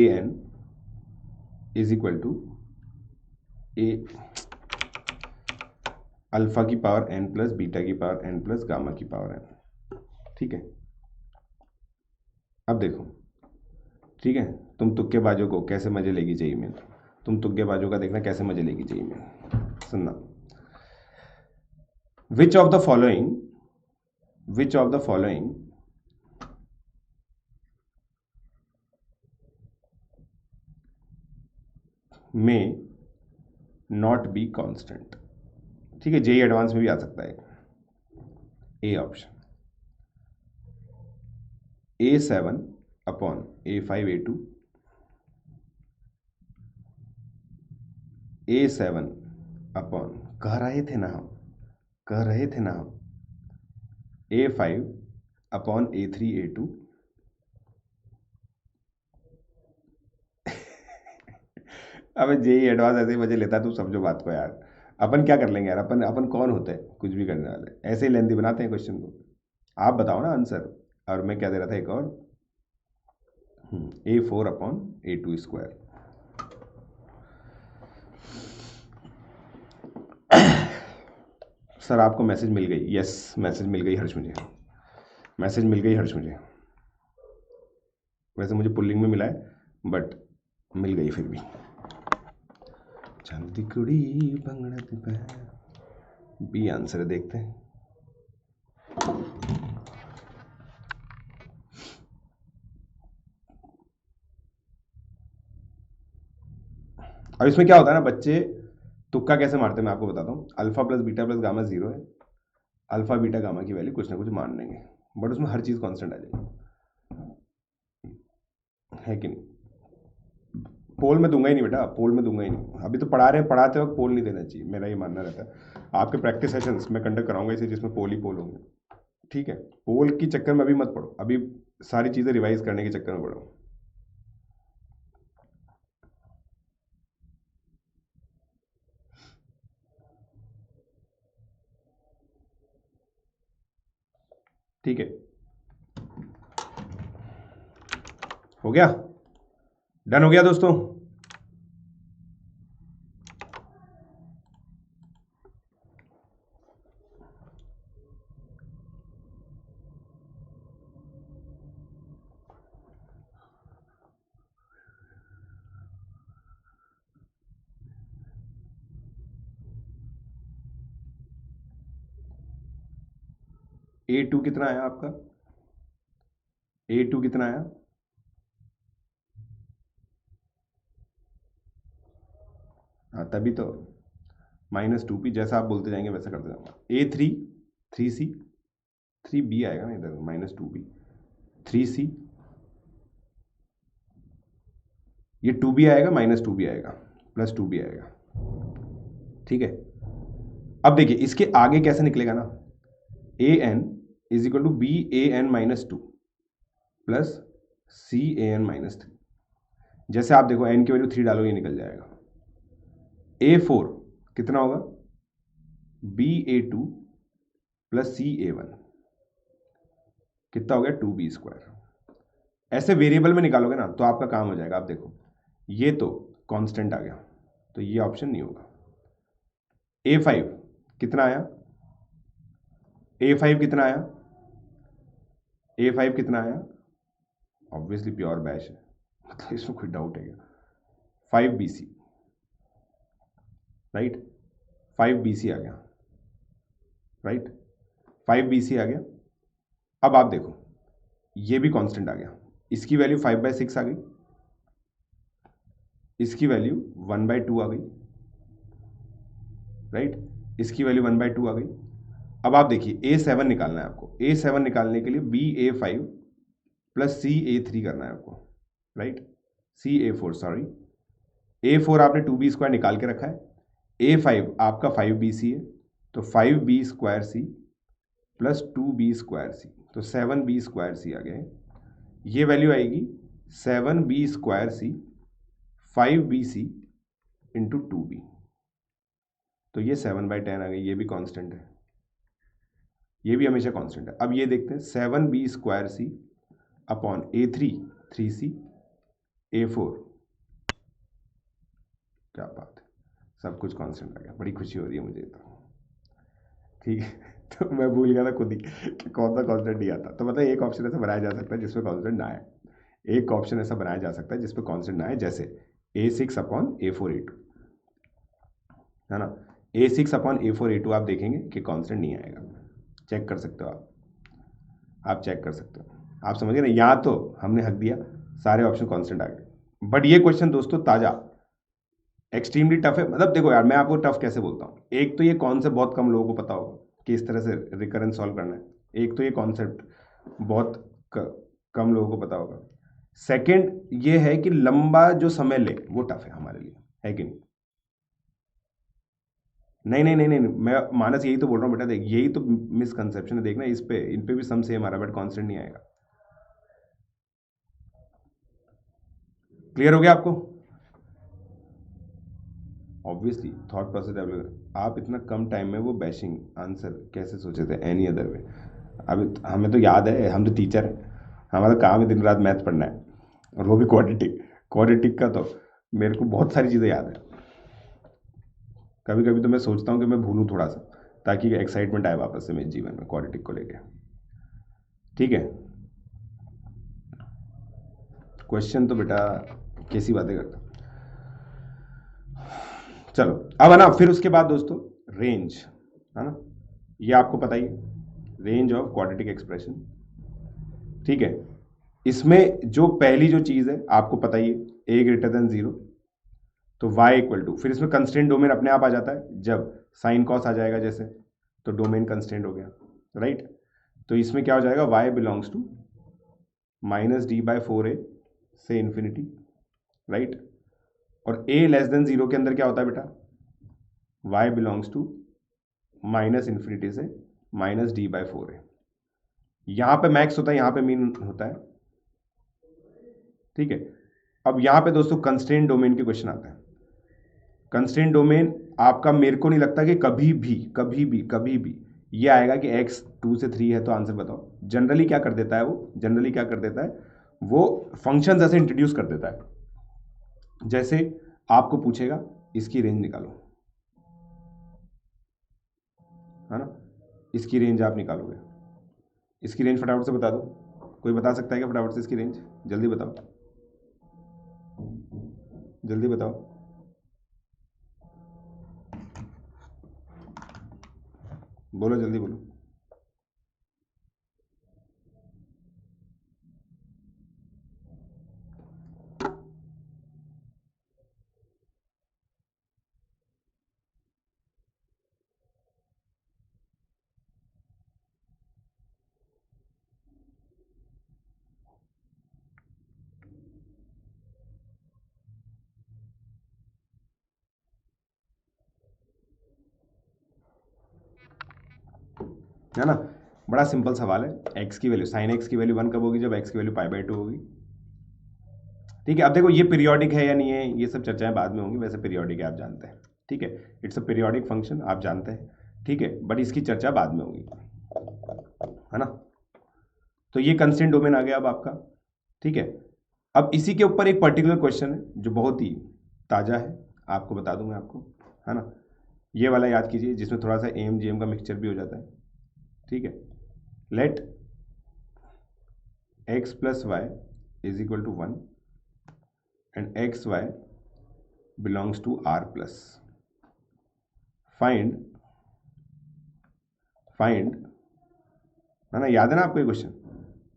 an is equal to a alpha की पावर n प्लस बीटा की पावर n प्लस गामा की पावर n। ठीक है, अब देखो, ठीक है, तुम तुक्केबाजों को कैसे मजे लेगी चाहिए मैं, तुम तुक्केबाजों का देखना कैसे मजे लेगी चाहिए मैं, सुनना। विच ऑफ द फॉलोइंग में नॉट बी कांस्टेंट। ठीक है, जेई एडवांस में भी आ सकता है। A option A7 upon A5 A2, A7 upon कह रहे थे ना हम A5 अपॉन A3 A2 अब जेई एडवांस ऐसे ही मजे लेता है, तू समझो बात को यार। अपन क्या कर लेंगे यार, अपन अपन कौन होते हैं कुछ भी करने वाले, ऐसे ही लेंथी बनाते हैं क्वेश्चन को। आप बताओ ना आंसर, और मैं क्या दे रहा था एक और, A4 अपॉन A2²। सर आपको मैसेज मिल गई, यस मैसेज मिल गई हर्ष मुझे, मैसेज मिल गई हर्ष मुझे, वैसे मुझे पुल्लिंग में मिला है बट मिल गई फिर भी। चलती कुड़ी भंगड़त पे बी आंसर है, देखते हैं। अब इसमें क्या होता है ना, बच्चे तुक्का कैसे मारते हैं मैं आपको बताता हूँ। Alpha plus beta plus gamma 0 है, अल्फा बीटा गामा की वैल्यू कुछ ना कुछ मान लेंगे, बट उसमें हर चीज कांस्टेंट आ जाएगी, है कि नहीं? पोल में दूंगा ही नहीं बेटा, पोल में दूंगा ही नहीं, अभी तो पढ़ा रहे हैं, पढ़ाते वक्त पोल नहीं देना चाहिए, मेरा ये मानना रहता है। आपके प्रैक्टिस सेशंस मैं कंडक्ट कराऊंगा इसे जिसमें पोल ही पोल होंगे। ठीक है, पोल की चक्कर में अभी मत पढ़ो, अभी सारी चीजें रिवाइज करने के चक्कर में पढ़ो। ठीक है, हो गया, डन हो गया दोस्तों। A2 कितना आया आपका, A2 कितना आया, हाँ तभी तो -2P, जैसा आप बोलते जाएंगे वैसा करते जाऊंगा। A3 3C 3b आएगा ना इधर, -2b, 3c, ये 2b आएगा, -2b आएगा, +2b आएगा। ठीक है, अब देखिए इसके आगे कैसे निकलेगा ना, an is equal to b a n -2 plus c a n -3। जैसे आप देखो n की वैल्यू 3 डालोगे, निकल जाएगा। a4 कितना होगा, ba2 प्लस ca1 कितना हो गया, 2b²। ऐसे वेरिएबल में निकालोगे ना तो आपका काम हो जाएगा। आप देखो ये तो कांस्टेंट आ गया, तो ये ऑप्शन नहीं होगा। a5 कितना आया, a5 कितना आया, a5 कितना आया, ऑब्वियसली प्योर बैश है, मतलब इसमें कोई डाउट है क्या, 5bc, राइट, 5bc आ गया, राइट, 5bc आ गया। अब आप देखो ये भी कांस्टेंट आ गया, इसकी वैल्यू 5/6 आ गई, इसकी वैल्यू 1/2 आ गई, राइट, इसकी वैल्यू 1/2 आ गई। अब आप देखिए a7 निकालना है आपको, a7 निकालने के लिए ba5 प्लस ca3 करना है आपको, राइट, ca4 सॉरी, a4 आपने 2b² निकाल के रखा है, a5 आपका 5bc है, तो 5b² प्लस 2b², तो 7b² आ गए। ये वैल्यू आएगी 7b² 5bc इंटू 2b, तो ये 7/10 आ गई, ये भी कांस्टेंट है, ये भी हमेशा कांस्टेंट है। अब ये देखते हैं 7b² upon a3 3c, a4, क्या बात है, सब कुछ कांस्टेंट आ गया, बड़ी खुशी हो रही है मुझे तो। ठीक है, तो मैं भूल गया था खुद ही कि कौन सा कांस्टेंट नहीं आता। तो मतलब एक ऑप्शन ऐसा बनाया जा सकता है जिसमें कांस्टेंट ना आए, एक ऑप्शन ऐसा बनाया जा सकता है जिसमें कांस्टेंट ना आए, जैसे a6 अपॉन a4 a2, है ना, a6 अपॉन a4 a2 आप देखेंगे कि कांस्टेंट नहीं आएगा, चेक कर सकते हो आप चेक कर सकते हो, आप समझिए ना, यहाँ तो हमने हक दिया, सारे ऑप्शन कांस्टेंट आ गए। बट ये क्वेश्चन दोस्तों ताज़ा, एक्सट्रीमली टफ है। मतलब देखो यार, मैं आपको टफ कैसे बोलता हूँ, एक तो ये कॉन्सेप्ट बहुत कम लोगों को पता होगा कि इस तरह से रिकरेंस सॉल्व करना है, एक तो ये कॉन्सेप्ट बहुत कम लोगों को पता होगा। सेकंड ये है कि लंबा जो समय ले वो टफ है हमारे लिए, है कि नहीं? नहीं नहीं नहीं नहीं नहीं, मैं मानस यही तो बोल रहा हूँ बेटा, देख यही तो मिसकंसेप्शन है, देखना इस पे, इन पे भी सम सेम आ रहा है बट कांस्टेंट नहीं आएगा। क्लियर हो गया आपको? ऑब्वियसली थॉट प्रोसेस डेवलप, आप इतना कम टाइम में वो बैशिंग आंसर कैसे सोचे थे एनी अदर वे? अभी हमें तो याद है, हम तो टीचर हैं, हमारा काम है दिन रात मैथ पढ़ना है, और वो भी क्वाड्रेटिक। क्वाड्रेटिक का तो मेरे को बहुत सारी चीज़ें याद है, कभी कभी तो मैं सोचता हूँ कि मैं भूलूँ थोड़ा सा, ताकि एक्साइटमेंट आए वापस से मेरे जीवन में क्वाड्रेटिक को लेके। ठीक है, क्वेश्चन तो बेटा कैसी बातें करता। चलो अब है ना, फिर उसके बाद दोस्तों रेंज, है ना, ये आपको पता ही है, रेंज ऑफ क्वाड्रेटिक एक्सप्रेशन। ठीक है, इसमें जो पहली जो चीज़ है आपको पता ही है, a ग्रेटर देन 0, तो y इक्वल टू, फिर इसमें कंस्ट्रेंट डोमेन अपने आप आ जाता है, जब साइन कॉस आ जाएगा जैसे, तो डोमेन कंस्ट्रेंट हो गया, राइट। तो इसमें क्या हो जाएगा, y बिलोंग्स टू -d/4a से इन्फिनिटी, राइट। और a लेस देन 0 के अंदर क्या होता है बेटा, y बिलोंग्स टू -इन्फिनिटी से -d/4a। यहां पे मैक्स होता है, यहां पे मीन होता है। ठीक है, अब यहां पे दोस्तों कंस्ट्रेंट डोमेन के क्वेश्चन आता है। कंस्ट्रेंट डोमेन आपका, मेरे को नहीं लगता कि कभी भी ये आएगा कि x 2 से 3 है तो आंसर बताओ। जनरली क्या कर देता है वो फंक्शन ऐसे इंट्रोड्यूस कर देता है, जैसे आपको पूछेगा इसकी रेंज निकालो, है ना, इसकी रेंज आप निकालोगे, इसकी रेंज फटाफट से बता दो। कोई बता सकता है क्या फटाफट से इसकी रेंज? जल्दी बताओ, जल्दी बताओ। बोलो जल्दी बोलो। है ना। बड़ा सिंपल सवाल है। एक्स की वैल्यू, साइन एक्स की वैल्यू 1 कब होगी? जब एक्स की वैल्यू π/2 होगी। ठीक है, अब देखो ये पीरियोडिक है या नहीं है, ये सब चर्चाएं बाद में होंगी। वैसे पीरियोडिक है, आप जानते हैं। ठीक है, इट्स अ पीरियोडिक फंक्शन, आप जानते हैं। ठीक है, बट इसकी चर्चा बाद में होगी, है ना। तो ये कंस्टेंट डोमेन आ गया अब आपका। ठीक है, अब इसी के ऊपर एक पर्टिकुलर क्वेश्चन है जो बहुत ही ताज़ा है, आपको बता दूं मैं आपको, है ना। ये वाला याद कीजिए, जिसमें थोड़ा सा एम जी एम का मिक्सचर भी हो जाता है। ठीक है, let x plus y is equal to 1 and x y belongs to r plus. Find find, है ना, याद है ना आपको ये क्वेश्चन?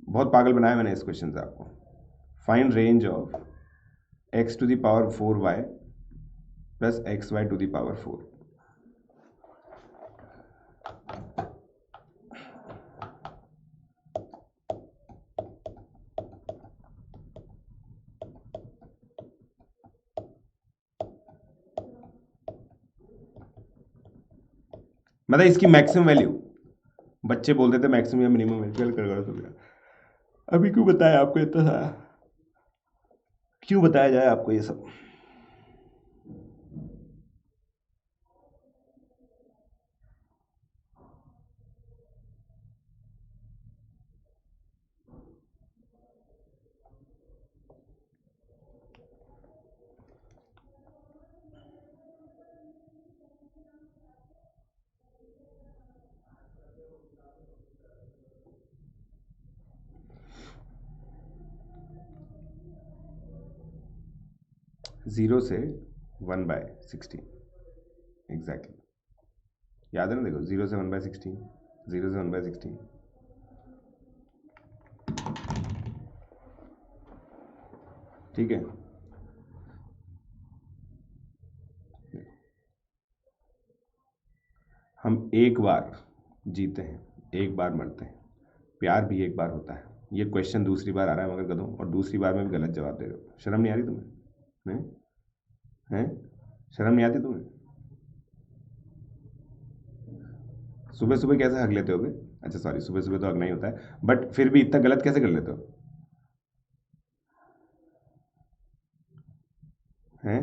बहुत पागल बनाया मैंने इस क्वेश्चन से आपको। Find range of x to the power 4y plus x y to the power 4। मतलब इसकी मैक्सिमम वैल्यू, बच्चे बोलते थे मैक्सिमम या मिनिमम वैल्यू, चल कर तो गया। अभी क्यों बताया आपको इतना सारा, क्यों बताया जाए आपको ये सब? 0 से 1/16 एग्जैक्टली, याद है ना। देखो 0 से 1/16, 0 से 1/16। ठीक है, हम एक बार जीते हैं, एक बार मरते हैं, प्यार भी एक बार होता है। ये क्वेश्चन दूसरी बार आ रहा है मगर गधों, और दूसरी बार में भी गलत जवाब दे रहे हो। शर्म नहीं आ रही तुम्हें? हैं? शर्म नहीं आती तुम्हें? सुबह सुबह कैसे हक लेते हो बे? अच्छा सॉरी, सुबह सुबह तो हक नहीं होता है, बट फिर भी इतना गलत कैसे कर लेते हो? हैं?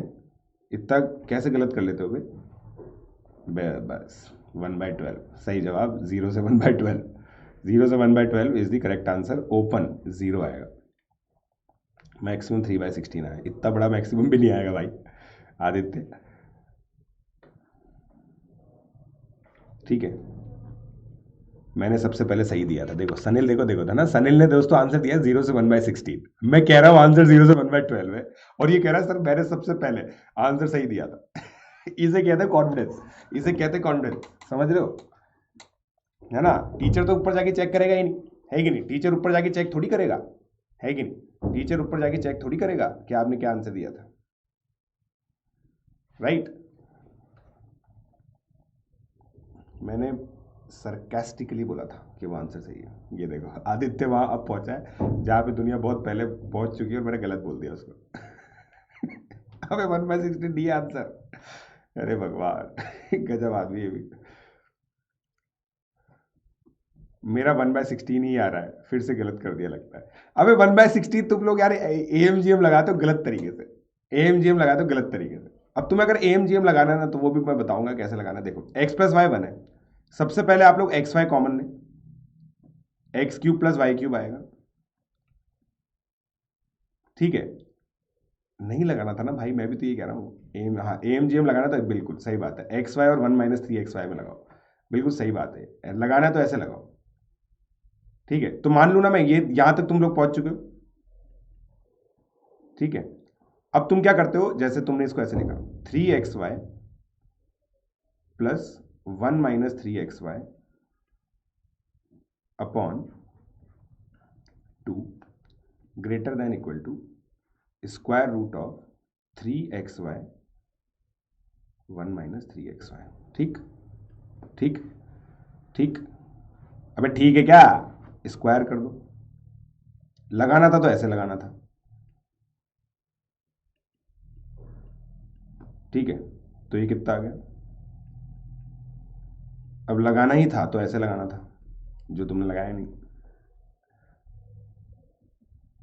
इतना कैसे गलत कर लेते हो बस 1/12 सही जवाब। 0 से 1/12, 0 से 1/12 is the correct answer. Open 0 आएगा, मैक्सिमम 3/16 आएगा। इतना बड़ा मैक्सिमम भी नहीं आएगा भाई आदित्य। ठीक है, मैंने सबसे पहले सही दिया था। देखो सनिल, देखो देखो था ना, सनिल ने दोस्तों आंसर दिया 0 से 1/16। मैं कह रहा हूं आंसर 0 से 1/12 है, और ये कह रहा है सर मैंने सबसे पहले आंसर सही दिया था। इसे कहते हैं कॉन्फिडेंस, इसे कहते हैं कॉन्फिडेंस, समझ रहे हो? है ना। टीचर तो ऊपर जाके चेक करेगा ही नहीं, है कि नहीं? टीचर ऊपर जाके चेक थोड़ी करेगा, है कि नहीं? टीचर ऊपर जाके चेक थोड़ी करेगा कि आपने क्या आंसर दिया था, राइट। मैंने सरकास्टिकली बोला था कि वो आंसर सही है। ये देखो आदित्य वहां अब पहुंचा है जहां पे दुनिया बहुत पहले पहुंच चुकी है, और मैंने गलत बोल दिया उसको। अबे 1/16 डी आंसर। अरे भगवान, गजब आदमी है भी। मेरा 1/16 ही आ रहा है, फिर से गलत कर दिया लगता है। अबे 1/16 तुम लोग यार AMGM लगाते हो गलत तरीके से, AMGM लगाते हो गलत तरीके से। अब तुम्हें अगर AMGM लगाना है ना, तो वो भी मैं बताऊंगा कैसे लगाना है। देखो x प्लस वाई 1 है, सबसे पहले आप लोग एक्स वाई कॉमन लें, x³ प्लस y³ आएगा। ठीक है, नहीं लगाना था ना भाई, मैं भी तो ये कह रहा हूँ। एम, हाँ AMGM लगाना था, बिल्कुल सही बात है। एक्स वाई और 1 - 3xy में लगाओ, बिल्कुल सही बात है। लगाना है तो ऐसे लगाओ। ठीक है, तो मान लू ना मैं ये यहां तक तुम लोग पहुंच चुके हो। ठीक है, अब तुम क्या करते हो, जैसे तुमने इसको ऐसे लिखा 3xy plus 1 - 3xy upon 2 greater than equal to square root of 3xy 1 - 3xy। ठीक ठीक ठीक। अबे ठीक है क्या? स्क्वायर कर दो। लगाना था तो ऐसे लगाना था। ठीक है, तो ये कितना आ गया? अब लगाना ही था तो ऐसे लगाना था। जो तुमने लगाया नहीं।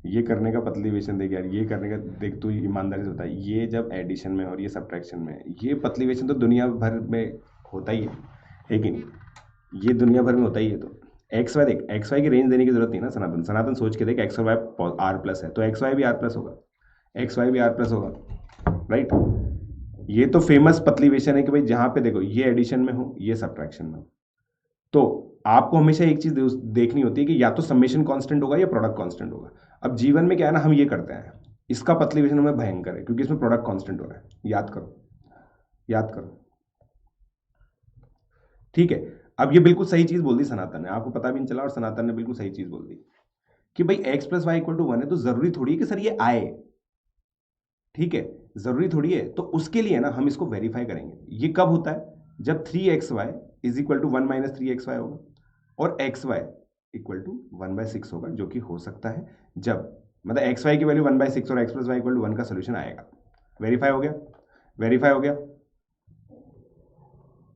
ये करने का पतलीवेशन देख यार, ये करने का देख, तू ईमानदारी से बता, ये जब एडिशन में और ये सब्ट्रैक्शन में, ये पतलीवेशन तो दुनिया भर में होता ही है कि नहीं? ये दुनिया भर में होता ही है। तो एक्स वाई देख, एक्स वाई की रेंज देने की जरूरत नहीं ना सनातन। सनातन सोच के देख, एक्स और वाई आर प्लस है तो एक्स वाई भी आर प्लस होगा, एक्स वाई भी आर प्लस होगा, राइट। ये तो फेमस पतलीवेशन है कि भाई जहां पे देखो ये एडिशन में हो, ये सब्ट्रैक्शन में हो, तो आपको हमेशा एक चीज देखनी होती है कि या तो समेशन कांस्टेंट होगा या प्रोडक्ट कांस्टेंट होगा। अब जीवन में क्या है ना, हम ये करते हैं, इसका पतलीवेशन हमें भयंकर है क्योंकि इसमें प्रोडक्ट कांस्टेंट हो रहा है। याद करो, याद करो, ठीक है। अब ये बिल्कुल सही चीज बोल दी सनातन ने, आपको पता भी नहीं चला और सनातन ने बिल्कुल सही चीज बोल दी कि भाई x plus y equal to 1 है तो जरूरी थोड़ी है कि सर ये आए, ठीक है, जरूरी थोड़ी है। तो उसके लिए ना हम इसको वेरीफाई करेंगे। ये कब होता है? जब 3xy is equal to 1 minus 3xy होगा और xy इक्वल टू 1/6 होगा, जो कि हो सकता है जब मतलब xy की वैल्यू 1/6 और x plus y equal to 1 का सोल्यूशन आएगा। वेरीफाई हो गया, वेरीफाई हो गया,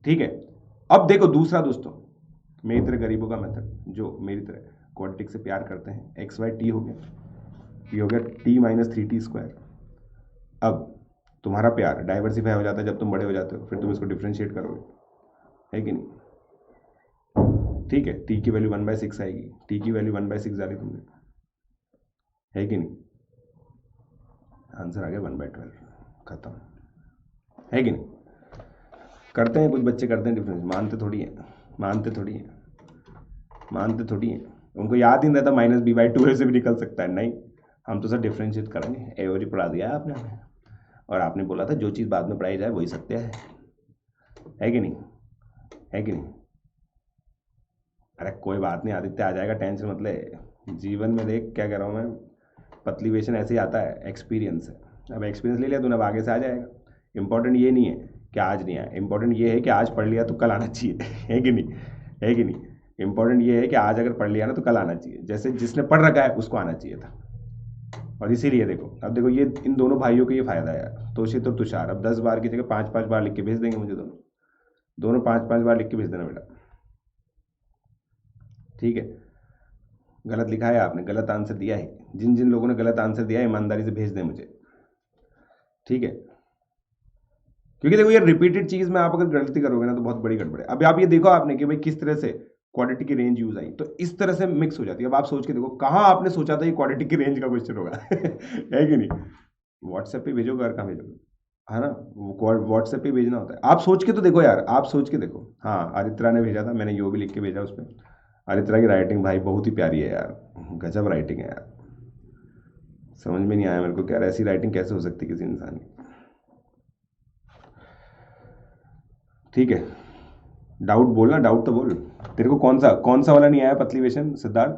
ठीक है। अब देखो दूसरा दोस्तों, मेरी तरह गरीबों का मेथड, जो मेरी तरह क्वाड्रेटिक से प्यार करते हैं, एक्स वाई टी हो गया, ये हो गया टी माइनस 3t²। अब तुम्हारा प्यार डाइवर्सिफाई हो जाता है जब तुम बड़े हो जाते हो, फिर तुम इसको डिफ्रेंशिएट करोगे, है कि नहीं? ठीक है, टी की वैल्यू 1/6 आएगी, टी की वैल्यू 1/6 डाली तुमने, है कि नहीं? आंसर आ गया 1/12, खत्म, है कि नहीं? करते हैं कुछ बच्चे, करते हैं डिफरेंस, मानते थोड़ी है, मानते थोड़ी है, मानते थोड़ी है। उनको याद ही नहीं रहता माइनस b/2 से भी निकल सकता है। नहीं, हम तो सर डिफ्रेंशिएट करेंगे, एओरी पढ़ा दिया है आपने हमें, और आपने बोला था जो चीज़ बाद में पढ़ाई जाए वही सत्य है कि नहीं? है कि नहीं? अरे कोई बात नहीं आदित्य, आ जाएगा, टेंशन मत ले। जीवन में देख क्या कह रहा हूँ मैं, पतलीवेशन ऐसे ही आता है, एक्सपीरियंस है। अब एक्सपीरियंस ले लिया तूने, अब आगे से आ जाएगा। इंपॉर्टेंट ये नहीं है कि आज नहीं आया, इंपॉर्टेंट ये है कि आज पढ़ लिया तो कल आना चाहिए, है कि नहीं? है कि नहीं? इंपॉर्टेंट ये है कि आज अगर पढ़ लिया ना तो कल आना चाहिए, जैसे जिसने पढ़ रखा है उसको आना चाहिए था। और इसीलिए देखो, अब देखो ये इन दोनों भाइयों को ये फायदा है यार, तोशित और तुषार, अब 10 बार की जगह 5-5 बार लिख के भेज देंगे मुझे, दोनों दोनों 5-5 बार लिख के भेज देना बेटा, ठीक है। गलत लिखा है आपने, गलत आंसर दिया है, जिन जिन लोगों ने गलत आंसर दिया है ईमानदारी से भेज दें मुझे, ठीक है। क्योंकि देखो ये रिपीटेड चीज में आप अगर गलती करोगे ना तो बहुत बड़ी गड़बड़ है। अब आप ये देखो आपने कि भाई किस तरह से क्वाड्रेटिक की रेंज यूज आई, तो इस तरह से मिक्स हो जाती है। अब आप सोच के देखो कहाँ आपने सोचा था ये क्वाड्रेटिक की रेंज का क्वेश्चन होगा है कि नहीं? व्हाट्सएप पे भेजोगे और कहाँ भेजोगे, है ना? वो व्हाट्सएप पे भेजना होता है। आप सोच के तो देखो यार, आप सोच के देखो। हाँ आरित्रा ने भेजा था, मैंने यो भी लिख के भेजा उस पर। आरित्रा की राइटिंग भाई बहुत ही प्यारी है यार, गजब राइटिंग है यार। समझ में नहीं आया मेरे को कि यार ऐसी राइटिंग कैसे हो सकती किसी इंसान की। ठीक है, डाउट बोलना, डाउट तो बोल। तेरे को कौन सा वाला नहीं आया पतलीवेशन सिद्धार्थ?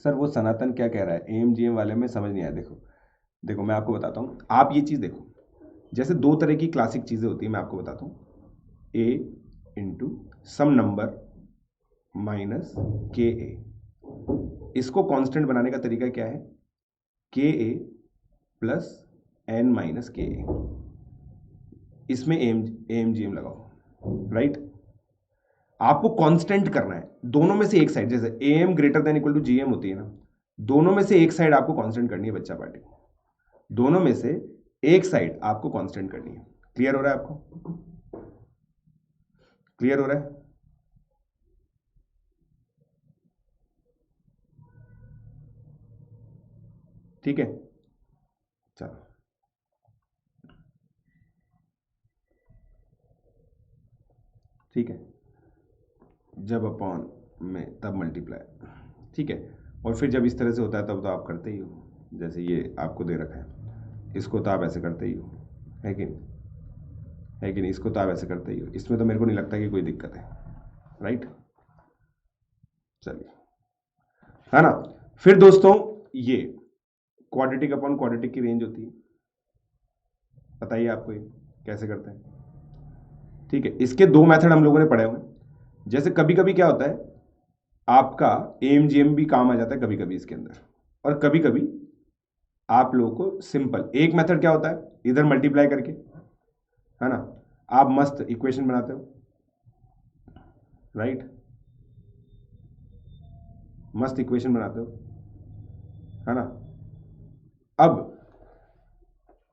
सर वो सनातन क्या कह रहा है, एमजीएम वाले में समझ नहीं आया। देखो देखो मैं आपको बताता हूँ, आप ये चीज़ देखो, जैसे दो तरह की क्लासिक चीज़ें होती है, मैं आपको बताता हूँ। ए इंटू सम नंबर माइनस के ए, इसको कांस्टेंट बनाने का तरीका क्या है? के ए प्लस एन माइनस के ए, इसमें एम जी एम लगाओ, राइट। आपको कांस्टेंट करना है दोनों में से एक साइड, जैसे A M greater than equal to G M होती है ना, दोनों में से एक साइड आपको कांस्टेंट करनी है बच्चा पार्टी, दोनों में से एक साइड आपको कांस्टेंट करनी है। क्लियर हो रहा है आपको? क्लियर हो रहा है? ठीक है, चलो ठीक है, जब अपॉन में तब मल्टीप्लाई, ठीक है। और फिर जब इस तरह से होता है तब तो आप करते ही हो, जैसे ये आपको दे रखा है, इसको तो आप ऐसे करते ही हो, है कि नहीं? है कि नहीं? इसको तो आप ऐसे करते ही हो, इसमें तो मेरे को नहीं लगता कि कोई दिक्कत है, राइट। चलिए, है ना? फिर दोस्तों ये क्वाड्रेटिक अपॉन क्वाड्रेटिक की रेंज होती है, बताइए आपको ये कैसे करते हैं? ठीक है, इसके दो मेथड हम लोगों ने पढ़े हुए हैं। जैसे कभी कभी क्या होता है, आपका एमजीएम भी काम आ जाता है कभी कभी इसके अंदर, और कभी कभी आप लोगों को सिंपल एक मेथड क्या होता है, इधर मल्टीप्लाई करके, है ना, आप मस्त इक्वेशन बनाते हो, राइट। मस्त इक्वेशन बनाते हो, है ना। अब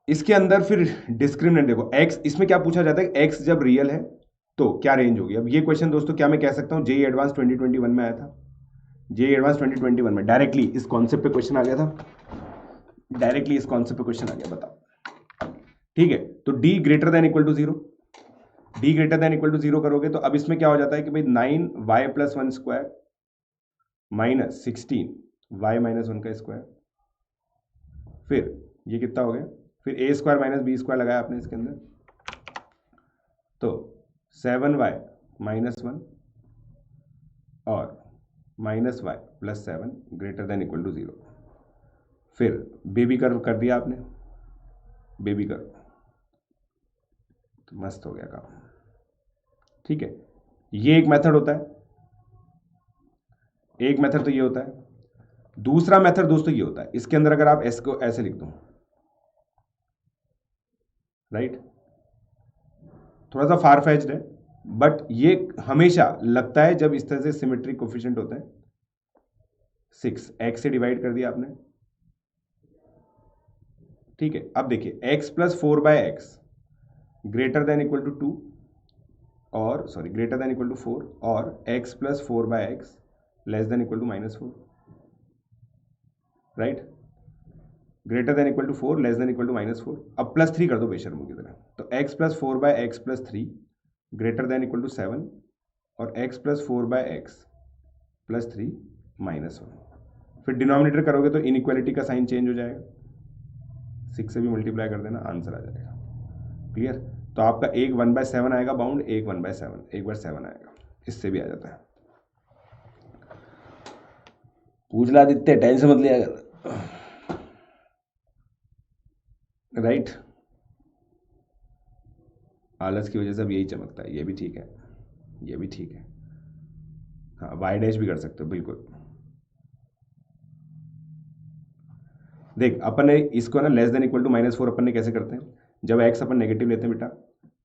इसके अंदर फिर डिस्क्रिमिनेंट देखो, x इसमें क्या पूछा जाता है, x जब रियल है तो क्या रेंज होगी। अब ये क्वेश्चन दोस्तों क्या मैं कह सकता हूँ, जेईई एडवांस 2021 में आया था, जेईई एडवांस 2021 में डायरेक्टली इस कॉन्सेप्ट पे क्वेश्चन आ गया था, डायरेक्टली इस कॉन्सेप्ट पे क्वेश्चन आ गया, बताओ। ठीक है, तो d greater than equal to 0, d greater than equal to 0 करोगे तो अब इसमें क्या हो जाता है कि भाई 9y plus 1 square minus 16y minus 1 का स्क्वायर, फिर ये कितना हो गया, फिर a square minus b square लगाया आपने इसके अंदर, तो 7y माइनस 1 और minus y plus 7 greater than equal to 0, फिर बेबी कर्व कर दिया आपने, बेबी कर्व, तो मस्त हो गया काम। ठीक है, ये एक मेथड होता है, एक मेथड तो ये होता है। दूसरा मेथड दोस्तों ये होता है, इसके अंदर अगर आप एस को ऐसे लिख दो, राइट, थोड़ा सा फार फेच्ड है, बट ये हमेशा लगता है जब इस तरह से सिमेट्रिक कोफिशिएंट होते हैं। 6 x से डिवाइड कर दिया आपने, ठीक है। अब देखिए x plus 4/x greater than equal to 2 और sorry greater than equal to 4 और x plus 4/x less than equal to -4, right, greater than equal to 4 less than equal to -4। अब +3 कर दो बेशर्मों की तरह, तो x plus 4/x plus 3 greater than equal to 7 और x plus 4/x plus 3 -1। फिर denominator करोगे तो इनइक्वालिटी का साइन चेंज हो जाएगा, 6 से भी मल्टीप्लाई कर देना, आंसर आ जाएगा। क्लियर, तो आपका एक 1/7 आएगा बाउंड, एक 1/7, एक बार 7 आएगा, इससे भी आ जाता है। पूछ ला दिखते, टेंशन मत लिया कर, राइट। आलस की वजह से अब यही चमकता है, ये भी ठीक है, ये भी ठीक है। हाँ, वाई डैश भी कर सकते हो, बिल्कुल। देख अपन ने इसको ना लेस देन इक्वल टू -4 अपन ने कैसे करते हैं, जब x अपन नेगेटिव लेते हैं बेटा,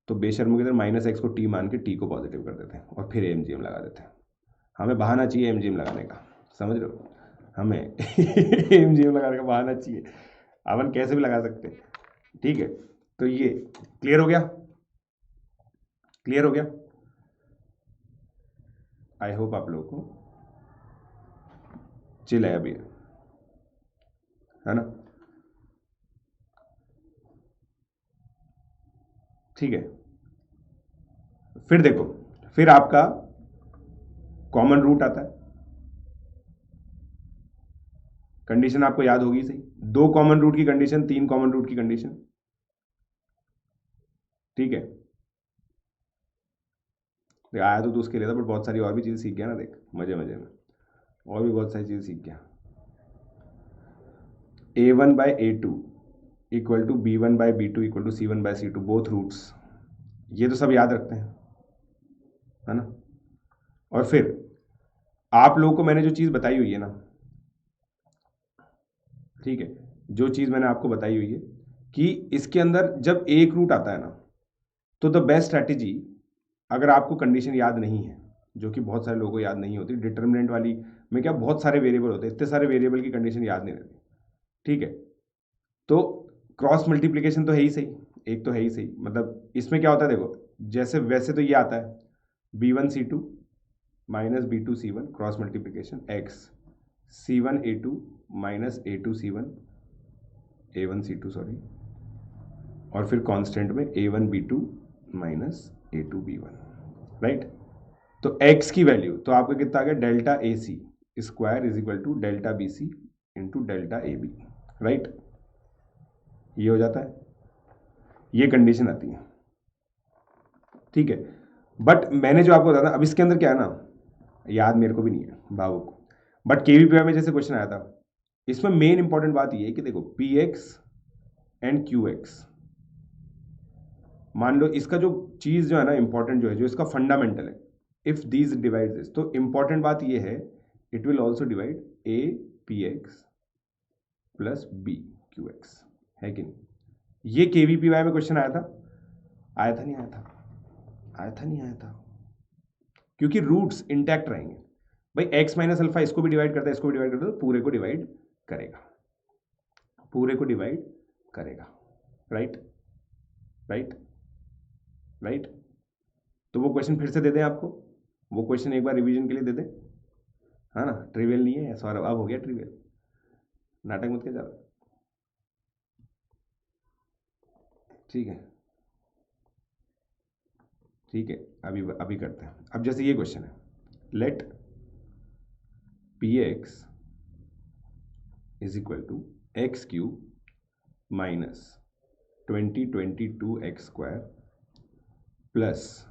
तो बेशर्मों की तरह -x को t मान के t को पॉजिटिव कर देते हैं और फिर एमजीएम लगा देते हैं। हमें बहाना चाहिए एमजीएम लगाने का, समझ रहे हो, हमें एमजीएम लगाने का बहाना चाहिए, अपन कैसे भी लगा सकते हैं। ठीक है, तो ये क्लियर हो गया, क्लियर हो गया। आई होप आप लोगों को चिल है अभी, है ना। ठीक है, फिर देखो, फिर आपका कॉमन रूट आता है, कंडीशन आपको याद होगी सही, 2 कॉमन रूट की कंडीशन, 3 कॉमन रूट की कंडीशन, ठीक है। आया तो उसके लिए था, बट बहुत सारी और भी चीज़ें सीख गया ना, देख मजे मजे में और भी बहुत सारी चीज़ें सीख गया। a1/a2 equal to b1/b2 equal to c1/c2 both roots, ये तो सब याद रखते हैं, है ना। और फिर आप लोगों को मैंने जो चीज़ बताई हुई है ना, ठीक है, जो चीज़ मैंने आपको बताई हुई है कि इसके अंदर जब एक रूट आता है ना, तो द बेस्ट स्ट्रैटेजी, अगर आपको कंडीशन याद नहीं है, जो कि बहुत सारे लोगों को याद नहीं होती, डिटर्मिनेंट वाली में क्या बहुत सारे वेरिएबल होते हैं, इतने सारे वेरिएबल की कंडीशन याद नहीं रहती, ठीक है। तो क्रॉस मल्टीप्लीकेशन तो है ही सही, एक तो है ही सही, मतलब इसमें क्या होता है देखो, जैसे वैसे तो ये आता है b1c2 minus b2c1 cross multiplication x c1a2 minus a2c1 a1c2 sorry, और फिर कांस्टेंट में a1b2 माइनस a2b1, राइट। तो x की वैल्यू तो आपका कितना आ गया, delta a c square is equal to delta b c into delta a b, right, ये हो जाता है, ये कंडीशन आती है, ठीक है। बट मैंने जो आपको बताया था, अब इसके अंदर क्या है ना, याद मेरे को भी नहीं है बाबू को, बट केवीपीआई में जैसे क्वेश्चन आया था, इसमें मेन इंपॉर्टेंट बात ये है कि देखो P x and Q x, मान लो इसका जो चीज जो है ना इंपॉर्टेंट, जो है जो इसका फंडामेंटल है, इफ दीज डिवाइड दिस, तो इंपॉर्टेंट बात ये है it will also divide a p x plus b q x, है कि नहीं। ये केवीपीआई में क्वेश्चन आया था, आया था नहीं आया था, आया था नहीं आया था, क्योंकि रूट्स इंटैक्ट रहेंगे, भाई x माइनस अल्फा इसको भी डिवाइड करता है, इसको भी डिवाइड करता है, तो पूरे को डिवाइड करेगा, पूरे को डिवाइड करेगा। Right right right. तो वो क्वेश्चन फिर से दे दें आपको, वो क्वेश्चन एक बार रिवीजन के लिए दे दें, है ना। ट्रिवियल नहीं है सॉरी, अब हो गया ट्रिवियल, नाटक मत कर ज्यादा। ठीक है ठीक है, अभी करते हैं। अब जैसे ये क्वेश्चन है, let p x is equal to x cube minus 22x square plus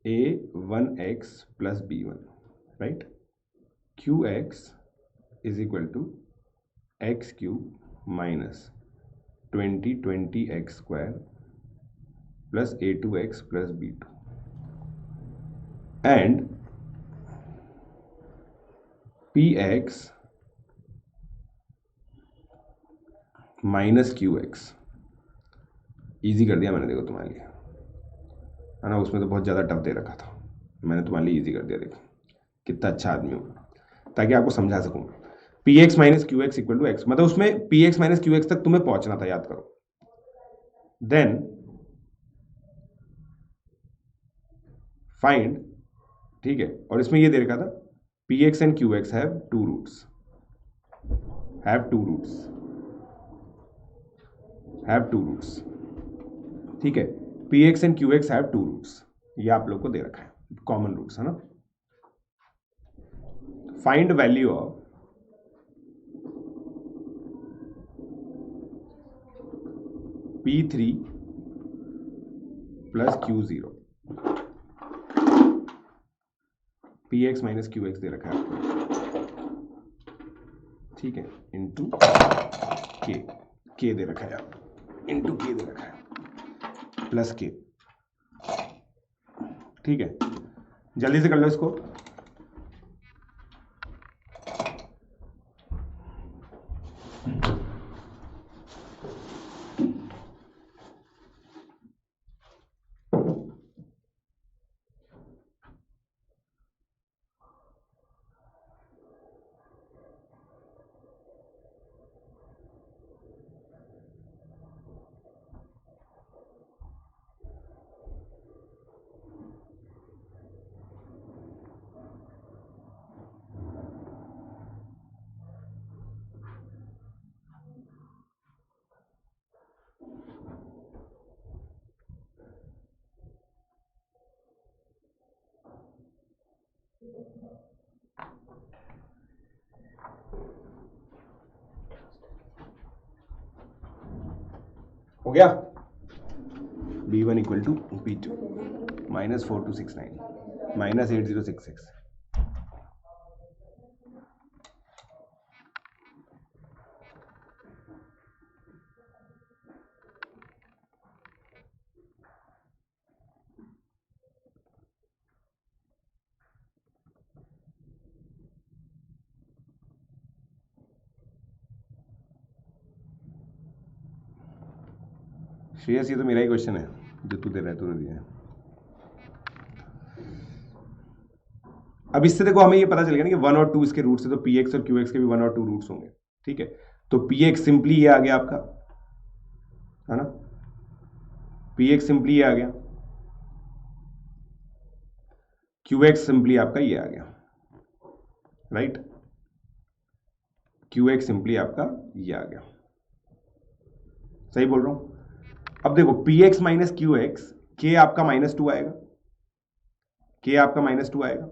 a1x plus b1, right. qx is equal to x cube minus 20x square plus a2x plus b2 and px minus qx। Easy कर दिया मैंने, देखो तुम्हारे लिए, है ना। उसमें तो बहुत ज़्यादा टफ दे रखा था, मैंने तुम्हारे लिए ईजी कर दिया। देखो कितना अच्छा आदमी हूँ, ताकि आपको समझा सकूँ। P x minus Q x equal to x, मतलब उसमें P x minus Q x तक तुम्हें पहुंचना था, याद करो। देन फाइंड, ठीक है, और इसमें ये दे रखा था P x and Q x have two roots, ठीक है। P x and Q x have two roots, ये आप लोग को दे रखा है, कॉमन रूट्स, है ना। Find value of P3 plus Q0, Px minus Qx दे रखा है आपको, ठीक है, इंटू के दे रखा है, इंटू के दे रखा है, प्लस के, ठीक है। जल्दी से कर लो इसको। हो गया। b1 equal to b2 minus 4269 minus 8066। Shreyas ये तो मेरा ही क्वेश्चन है जो तू दे रहा है, तूने दिया है। अब इससे देखो हमें ये पता चल गया ना कि 1 और 2 इसके रूट्स है, तो पी एक्स और क्यू एक्स के भी 1 और 2 रूट्स होंगे, ठीक है। तो पी एक्स सिंपली ये आ गया आपका, है ना, पी एक्स सिंपली ये आ गया, क्यू एक्स सिंपली आपका ये आ गया, राइट। क्यू एक्स सिंपली आपका ये आ गया, सही बोल रहा हूं। अब देखो P x minus Q x, के आपका -2 आएगा, के आपका -2 आएगा।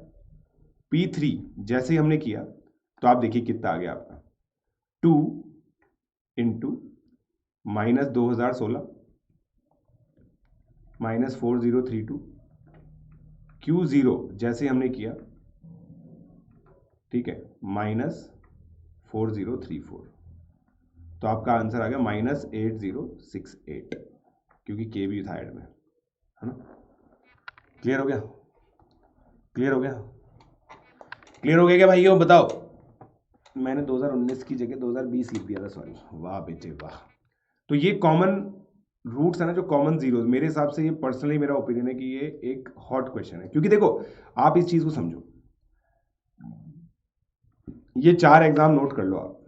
P3 जैसे ही हमने किया तो आप देखिए कितना आ गया आपका, 2 इंटू -2016 -4032। Q0 जैसे हमने किया, ठीक है, -4034। तो आपका आंसर आ गया -8068, क्योंकि के भी था एड में, है ना। क्लियर हो गया, क्लियर हो गया, क्लियर हो गया क्या भाइयों, बताओ। मैंने 2019 की जगह 2020 लिख दिया था, सॉरी। वाह बेटे वाह। तो ये कॉमन रूट्स है ना जो कॉमन जीरो, मेरे हिसाब से ये पर्सनली मेरा ओपिनियन है कि ये एक हॉट क्वेश्चन है, क्योंकि देखो आप इस चीज को समझो, ये 4 एग्जाम नोट कर लो आप,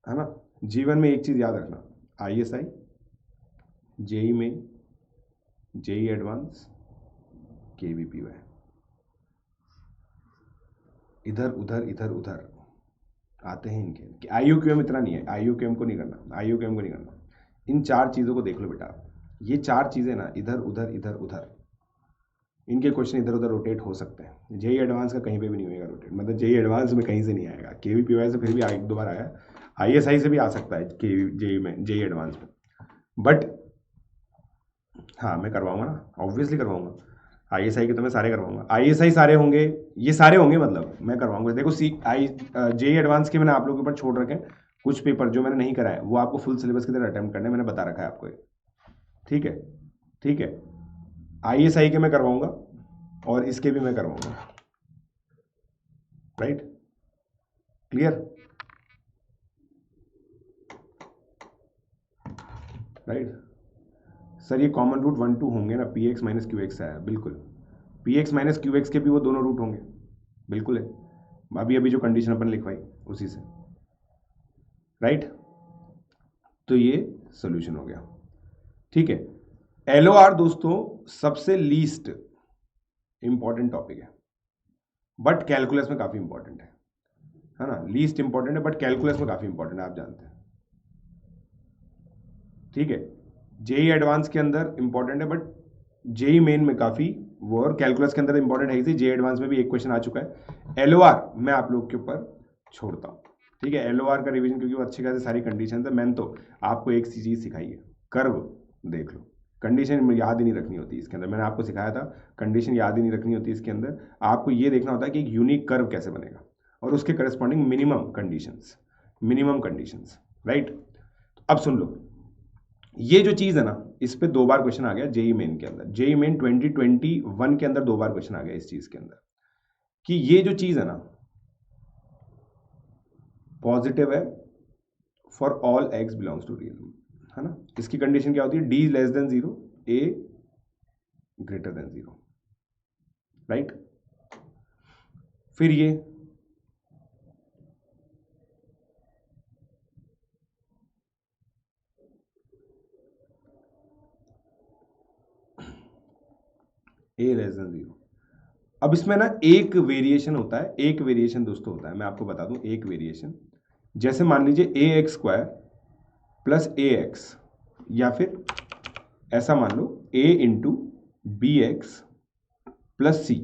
है ना। जीवन में एक चीज याद रखना, ISI, JEE Main, JEE Advanced, KVPY, इधर उधर इधर उधर आते हैं इनके, कि IUQM इतना नहीं है, IUQM को नहीं करना, IUQM को नहीं करना। इन 4 चीज़ों को देख लो बेटा, ये 4 चीज़ें ना इधर उधर इधर उधर, इनके क्वेश्चन इधर उधर रोटेट हो सकते हैं। जेई एडवांस का कहीं पे भी नहीं होगा रोटेट, मतलब जेई एडवांस में कहीं से नहीं आएगा, KVPY से फिर भी एक दो बार आया, ISI से भी आ सकता है जेई में, जेई एडवांस में, बट हाँ मैं करवाऊंगा ना, ऑब्वियसली करवाऊंगा। ISI के तो मैं सारे करवाऊंगा, ISI सारे होंगे, ये सारे होंगे, मतलब मैं करवाऊंगा। देखो जेई एडवांस के मैंने आप लोगों के ऊपर छोड़ रखे हैं कुछ पेपर जो मैंने नहीं कराए, वो आपको फुल सिलेबस की तरह अटेम्प्ट करने मैंने बता रखा है आपको, ठीक है, ठीक है। ISI के मैं करवाऊंगा और इसके भी मैं करवाऊंगा, राइट, क्लियर, राइट। सर ये कॉमन रूट 1 2 होंगे ना, PX माइनस QX है, बिल्कुल, PX माइनस QX के भी वो दोनों रूट होंगे, बिल्कुल है, अभी अभी जो कंडीशन अपन लिखवाई उसी से, राइट। तो ये सोल्यूशन हो गया, ठीक है। LOR दोस्तों सबसे लीस्ट इंपॉर्टेंट टॉपिक है, बट कैलकुलस में काफी इंपॉर्टेंट है ना, लीस्ट इंपॉर्टेंट है बट कैलकुलस में काफी इंपॉर्टेंट है, आप जानते हैं, ठीक है। जेई एडवांस के अंदर इंपॉर्टेंट है, बट जेई मेन में काफी वो, और कैलकुलस के अंदर इंपॉर्टेंट है, जेई एडवांस में भी एक क्वेश्चन आ चुका है। LOR मैं आप लोग के ऊपर छोड़ता हूं, ठीक है। LOR का रिवीजन, क्योंकि वो अच्छी खासी सारी कंडीशन है, मैंने तो आपको एक सी चीज सिखाई है, कर्व देख लो, कंडीशन याद ही नहीं रखनी होती इसके अंदर, मैंने आपको सिखाया था, कंडीशन याद ही नहीं रखनी होती इसके अंदर, आपको ये देखना होता है कि एक यूनिक कर्व कैसे बनेगा और उसके करस्पॉन्डिंग मिनिमम कंडीशंस, राइट। अब सुन लो, ये जो चीज है ना, इस पे 2 बार क्वेश्चन आ गया जेई मेन के अंदर, जेई मेन 2021 के अंदर 2 बार क्वेश्चन आ गया इस चीज के अंदर, कि ये जो चीज है ना पॉजिटिव है for all x belongs to real, है ना। इसकी कंडीशन क्या होती है, D less than 0, A greater than 0, right. फिर ये A लेस देन 0। अब इसमें ना एक वेरिएशन होता है, एक वेरिएशन दोस्तों होता है, मैं आपको बता दूं, एक वेरिएशन, जैसे मान लीजिए AX² प्लस AX, या फिर ऐसा मान लो A into BX plus C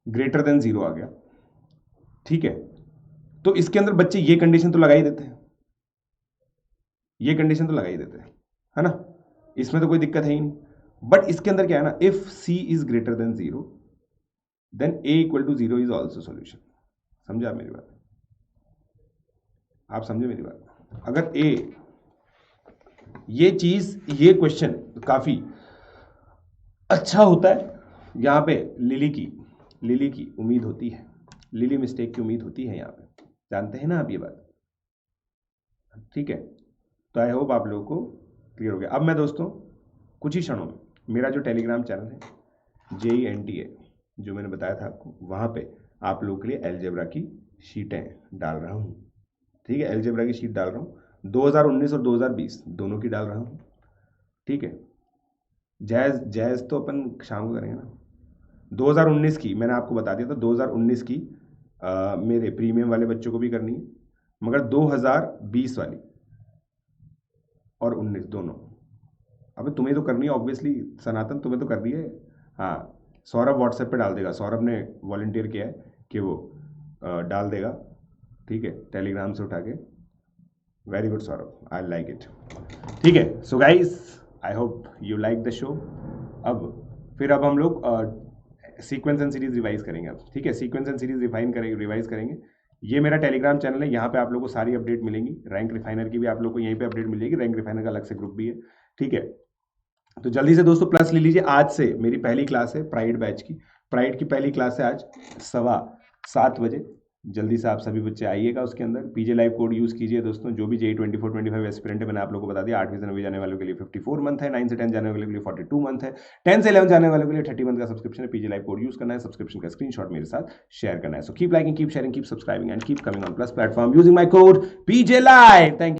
greater than 0 आ गया, ठीक है। तो इसके अंदर बच्चे ये कंडीशन तो लगा ही देते हैं, ये कंडीशन तो लगा ही देते हैं, है ना, इसमें तो कोई दिक्कत है ही नहीं। बट इसके अंदर क्या है ना, if C is greater than 0 then A equal to 0 is also solution. समझे आप मेरी बात, आप समझे मेरी बात। अगर A, ये चीज, ये क्वेश्चन काफी अच्छा होता है, यहां पे लिली की उम्मीद होती है, लिली मिस्टेक की उम्मीद होती है यहाँ पे, जानते हैं ना आप ये बात, ठीक है। तो आई होप आप लोगों को क्लियर हो गया। अब मैं दोस्तों कुछ ही क्षणों में मेरा जो टेलीग्राम चैनल है JENTA, जो मैंने बताया था आपको, वहाँ पे आप लोगों के लिए अलजेब्रा की शीटें डाल रहा हूँ, ठीक है। अलजेब्रा की शीट डाल रहा हूँ, 2019 और 2020 दोनों की डाल रहा हूँ, ठीक है। जैज तो अपन शाम को करेंगे ना। 2019 की मैंने आपको बता दिया था, 2019 की मेरे प्रीमियम वाले बच्चों को भी करनी है, मगर 2020 वाली और 19 दोनों, अबे तुम्हें तो करनी है ऑब्वियसली, सनातन तुम्हें तो करनी है। हाँ, सौरभ व्हाट्सएप पे डाल देगा, सौरभ ने वॉलंटियर किया है कि वो डाल देगा, ठीक है, टेलीग्राम से उठा के। Very good Saurabh, I like it, ठीक है। So guys, I hope you like the show. अब हम लोग सीक्वेंस एंड सीरीज रिवाइज करेंगे अब, ठीक है। सीक्वेंस एंड सीरीज रिवाइज करेंगे। ये मेरा टेलीग्राम चैनल है, यहाँ पे आप लोगों को सारी अपडेट मिलेंगी, रैंक रिफाइनर की भी आप लोग को यहीं पे अपडेट मिल जाएगी, रैंक रिफाइनर का अलग से ग्रुप भी है, ठीक है। तो जल्दी से दोस्तों प्लस ले लीजिए, आज से मेरी पहली क्लास है प्राइड बैच की, प्राइड की पहली क्लास है आज 7:15 बजे, जल्दी से आप सभी बच्चे आइएगा उसके अंदर। पीजे लाइव कोड यूज़ कीजिए दोस्तों। जो भी JEE 24-25 एस्पिरेंट है, मैंने आप लोगों को बता दिया। 8वीं से 9वीं जाने वालों के लिए 54 मंथ है, 9 से 10 जाने वालों के लिए 42 मंथ है, 10 से 11 जाने वालों के लिए 30 मंथ का सब्सक्रिप्शन है। पीजे लाइव कोड यूज़ करना है, सब्सक्रिप्शन का स्क्रीनशॉट मेरे साथ शेयर करना है। So keep liking, keep sharing, keep subscribing and keep coming on plus platform using my code PJ live. Thank you.